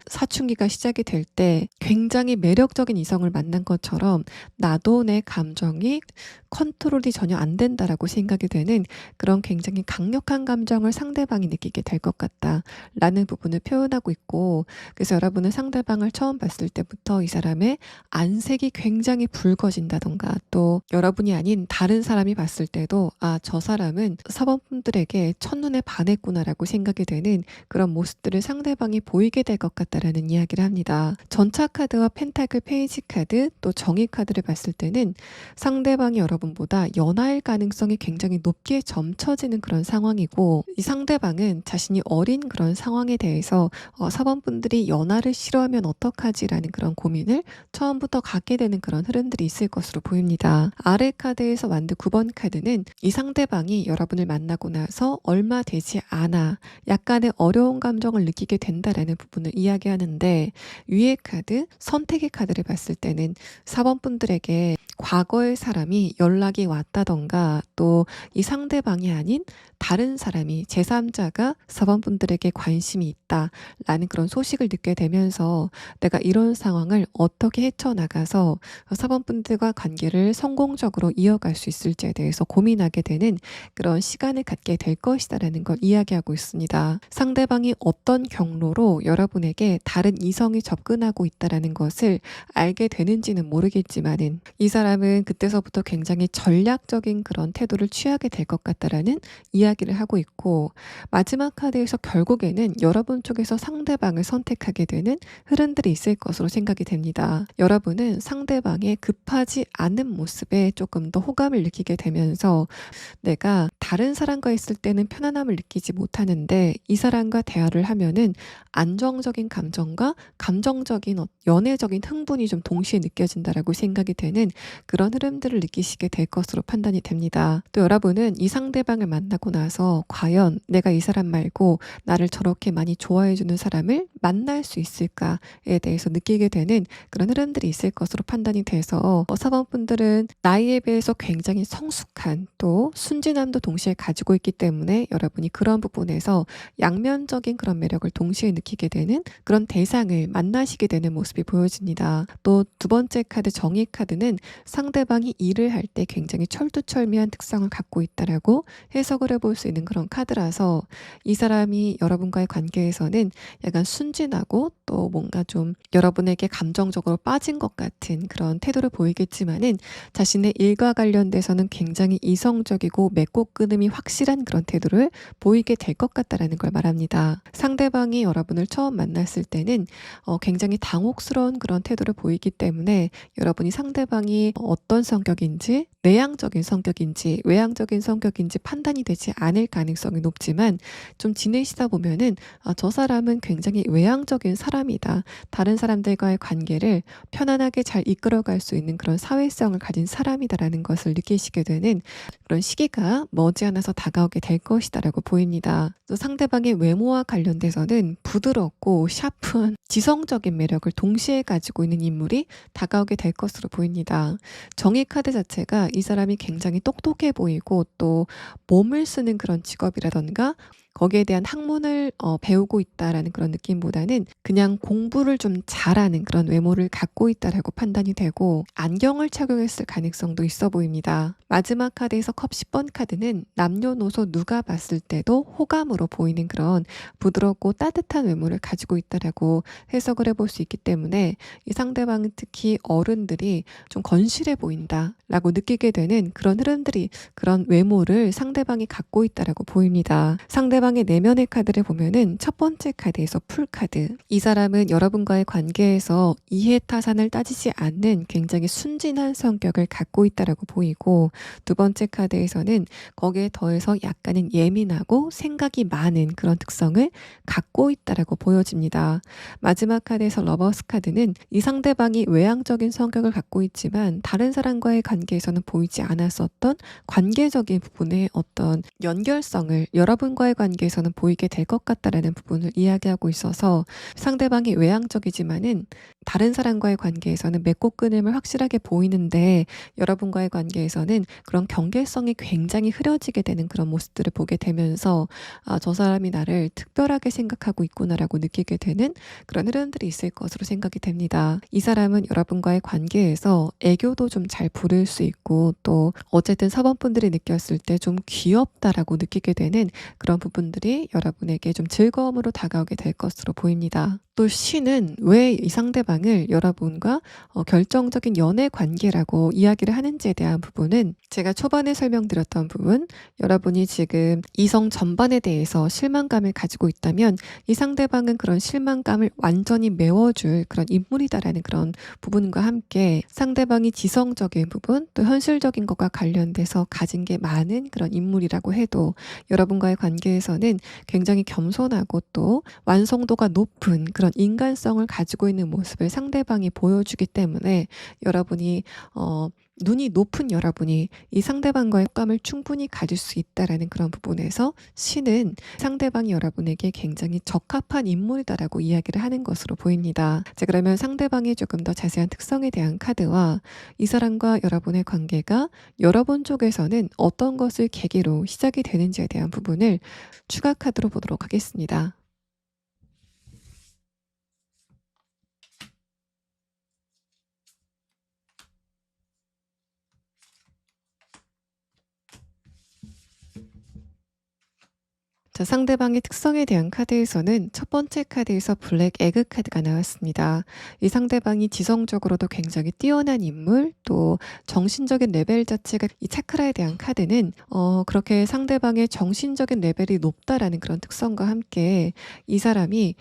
A: 시작이 될 때 굉장히 매력적인 이성을 만난 것처럼 나도 내 감정이 컨트롤이 전혀 안 된다라고 생각이 되는 그런 굉장히 강력한 감정을 상대방이 느끼게 될 것 같다라는 부분을 표현하고 있고, 그래서 여러분은 상대방을 처음 봤을 때부터 이 사람의 안색이 굉장히 붉어진다던가, 또 여러분이 아닌 다른 사람이 봤을 때도 저 사람은 사범분들에게 첫눈에 반했구나라고 생각이 되는 그런 모습들을 상대방이 보이게 될 것 같다라는 이야기를 합니다. 전차 카드와 펜타클 페이지 카드, 또 정의 카드를 봤을 때는 상대방이 여러분보다 연하일 가능성이 굉장히 높게 점쳐지는 그런 상황이고, 이 상대방은 자신이 어린 그런 상황에 대해서 사범분들이 연하를 싫어하면 어떡하지라는 그런 고민을 처음부터 갖게 되는 그런 흐름들이 있을 것으로 보입니다. 아래 카드에서 만든 9번 카드는 이 상대방이 여러분을 만나고 나서 얼마 되지 않아 약간의 어려운 감정을 느끼게 된다라는 부분을 이야기하는데, 위의 카드, 선택의 카드를 봤을 때는 사범분들에게 과거의 사람이 연락이 왔다던가, 또 이 상대방이 아닌 다른 사람이 제3자가 사범분들에게 관심이 있다라는 그런 소식을 듣게 되면서 내가 이런 상황을 어떻게 헤쳐나가서 사범분들과 관계를 성공적으로 이어갈 수 있을지에 대해서 고민하게 되는 그런 시간을 갖게 될 것이다라는 걸 이야기하고 있습니다. 상대방이 어떤 경로로 여러분에게 다른 이성이 접근하고 있다라는 것을 알게 되는지는 모르겠지만은 이 사람은 그때서부터 굉장히 전략적인 그런 태도를 취하게 될 것 같다라는 이야기를 하고 있고, 마지막 카드에서 결국에는 여러분 여러분 쪽에서 상대방을 선택하게 되는 흐름들이 있을 것으로 생각이 됩니다. 여러분은 상대방의 급하지 않은 모습에 조금 더 호감을 느끼게 되면서 내가 다른 사람과 있을 때는 편안함을 느끼지 못하는데 이 사람과 대화를 하면은 안정적인 감정과 감정적인 연애적인 흥분이 좀 동시에 느껴진다라고 생각이 되는 그런 흐름들을 느끼시게 될 것으로 판단이 됩니다. 또 여러분은 이 상대방을 만나고 나서 과연 내가 이 사람 말고 나를 저렇게 많이 좋아해주는 사람을 만날 수 있을까에 대해서 느끼게 되는 그런 흐름들이 있을 것으로 판단이 돼서 4번 분들은 나이에 비해서 굉장히 성숙한 또 순진함도 동시에 가지고 있기 때문에 여러분이 그런 부분에서 양면적인 그런 매력을 동시에 느끼게 되는 그런 대상을 만나시게 되는 모습이 보여집니다. 또 두 번째 카드 정의 카드는 상대방이 일을 할 때 굉장히 철두철미한 특성을 갖고 있다라고 해석을 해볼 수 있는 그런 카드라서 이 사람이 여러분과의 관계에서는 약간 순진하고 또 뭔가 좀 여러분에게 감정적으로 빠진 것 같은 그런 태도를 보이겠지만은 자신의 일과 관련돼서는 굉장히 이성적이고 맺고 끊음이 확실한 그런 태도를 보이게 될 것 같다라는 걸 말합니다. 상대방이 여러분을 처음 만났을 때는 굉장히 당혹스러운 그런 태도를 보이기 때문에 여러분이 상대방이 어떤 성격인지 내향적인 성격인지 외향적인 성격인지 판단이 되지 않을 가능성이 높지만 좀 지내시다 보면은 저 사람은 굉장히 외향적인 사람이다. 다른 사람들과의 관계를 편안하게 잘 이끌어갈 수 있는 그런 사회성을 가진 사람이다라는 것을 느끼시게 되는 그런 시기가 머지않아서 다가오게 될 것이다라고 보입니다. 또 상대방의 외모와 관련돼서는 부드럽고 샤프한 지성적인 매력을 동시에 가지고 있는 인물이 다가오게 될 것으로 보입니다. 정의 카드 자체가 이 사람이 굉장히 똑똑해 보이고 또 몸을 쓰는 그런 직업이라던가 거기에 대한 학문을 배우고 있다라는 그런 느낌보다는 그냥 공부를 좀 잘하는 그런 외모를 갖고 있다라고 판단이 되고 안경을 착용했을 가능성도 있어 보입니다. 마지막 카드에서 컵 10번 카드는 남녀노소 누가 봤을 때도 호감으로 보이는 그런 부드럽고 따뜻한 외모를 가지고 있다라고 해석을 해볼 수 있기 때문에 이 상대방은 특히 어른들이 좀 건실해 보인다라고 느끼게 되는 그런 흐름들이 그런 외모를 상대방이 갖고 있다라고 보입니다. 상대방의 내면의 카드를 보면은 첫 번째 카드에서 풀 카드. 이 사람은 여러분과의 관계에서 이해타산을 따지지 않는 굉장히 순진한 성격을 갖고 있다라고 보이고 두 번째 카드에서는 거기에 더해서 약간은 예민하고 생각이 많은 그런 특성을 갖고 있다라고 보여집니다. 마지막 카드에서 러버스 카드는 이 상대방이 외향적인 성격을 갖고 있지만 다른 사람과의 관계에서는 보이지 않았었던 관계적인 부분의 어떤 연결성을 여러분과의 관계에서는 보이게 될 것 같다라는 부분을 이야기하고 있어서 상대방이 외향적이지만은 다른 사람과의 관계에서는 맺고 끊음을 확실하게 보이는데 여러분과의 관계에서는 그런 경계성이 굉장히 흐려지게 되는 그런 모습들을 보게 되면서 저 사람이 나를 특별하게 생각하고 있구나라고 느끼게 되는 그런 흐름들이 있을 것으로 생각이 됩니다. 이 사람은 여러분과의 관계에서 애교도 좀 잘 부릴 수 있고 또 어쨌든 사번분들이 느꼈을 때 좀 귀엽다라고 느끼게 되는 그런 부분들이 여러분에게 좀 즐거움으로 다가오게 될 것으로 보입니다. 또 신은 왜 이 상대방을 여러분과 결정적인 연애 관계라고 이야기를 하는지에 대한 부분은 제가 초반에 설명드렸던 부분, 여러분이 지금 이성 전반에 대해서 실망감을 가지고 있다면 이 상대방은 그런 실망감을 완전히 메워줄 그런 인물이다라는 그런 부분과 함께 상대방이 지성적인 부분 또 현실적인 것과 관련돼서 가진 게 많은 그런 인물이라고 해도 여러분과의 관계에서는 굉장히 겸손하고 또 완성도가 높은 그런 인간성을 가지고 있는 모습을 상대방이 보여주기 때문에 여러분이 눈이 높은 여러분이 이 상대방과의 호감을 충분히 가질 수 있다라는 그런 부분에서 신은 상대방이 여러분에게 굉장히 적합한 인물이다라고 이야기를 하는 것으로 보입니다. 자, 그러면 상대방의 조금 더 자세한 특성에 대한 카드와 이 사람과 여러분의 관계가 여러분 쪽에서는 어떤 것을 계기로 시작이 되는지에 대한 부분을 추가 카드로 보도록 하겠습니다. 자, 자, 상대방의 특성에 대한 카드에서는 첫 번째 카드에서 블랙 에그 카드가 나왔습니다. 이 상대방이 지성적으로도 굉장히 뛰어난 인물, 또 정신적인 레벨 자체가 이 차크라에 대한 카드는 그렇게 상대방의 정신적인 레벨이 높다라는 그런 특성과 함께 이 사람이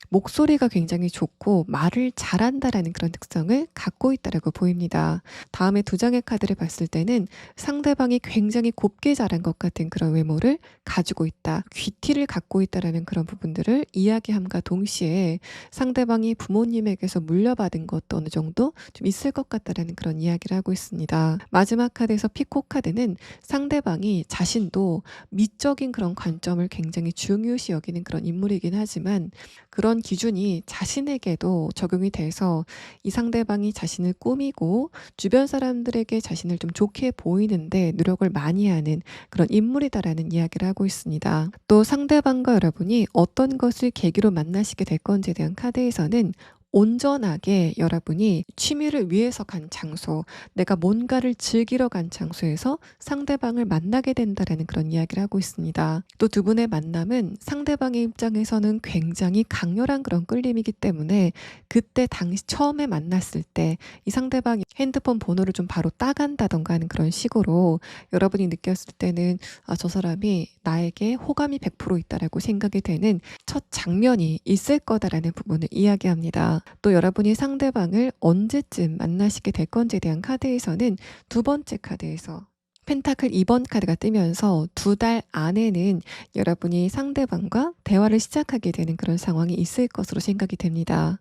A: 목소리가 굉장히 좋고 말을 잘한다라는 그런 특성을 갖고 있다라고 보입니다. 다음에 두 장의 카드를 봤을 때는 상대방이 굉장히 곱게 자란 것 같은 그런 외모를 가지고 있다. 귀티를 갖고 있다라는 그런 부분들을 이야기함과 동시에 상대방이 부모님에게서 물려받은 것도 어느 정도 좀 있을 것 같다라는 그런 이야기를 하고 있습니다. 마지막 카드에서 피코 카드는 상대방이 자신도 미적인 그런 관점을 굉장히 중요시 여기는 그런 인물이긴 하지만 그런 기준이 자신에게도 적용이 돼서 이 상대방이 자신을 꾸미고 주변 사람들에게 자신을 좀 좋게 보이는데 노력을 많이 하는 그런 인물이다라는 이야기를 하고 있습니다. 또 상대방과 여러분이 어떤 것을 계기로 만나시게 될 건지에 대한 카드에서는 온전하게 여러분이 취미를 위해서 간 장소, 내가 뭔가를 즐기러 간 장소에서 상대방을 만나게 된다라는 그런 이야기를 하고 있습니다. 또 두 분의 만남은 상대방의 입장에서는 굉장히 강렬한 그런 끌림이기 때문에 그때 당시 처음에 만났을 때 이 상대방이 핸드폰 번호를 좀 바로 따간다던가 하는 그런 식으로 여러분이 느꼈을 때는 저 사람이 나에게 호감이 100% 있다라고 생각이 되는 첫 장면이 있을 거다라는 부분을 이야기합니다. 또 여러분이 상대방을 언제쯤 만나시게 될 건지에 대한 카드에서는 두 번째 카드에서 펜타클 2번 카드가 뜨면서 2달 안에는 여러분이 상대방과 대화를 시작하게 되는 그런 상황이 있을 것으로 생각이 됩니다.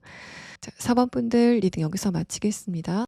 A: 자, 4번 분들 리딩 여기서 마치겠습니다.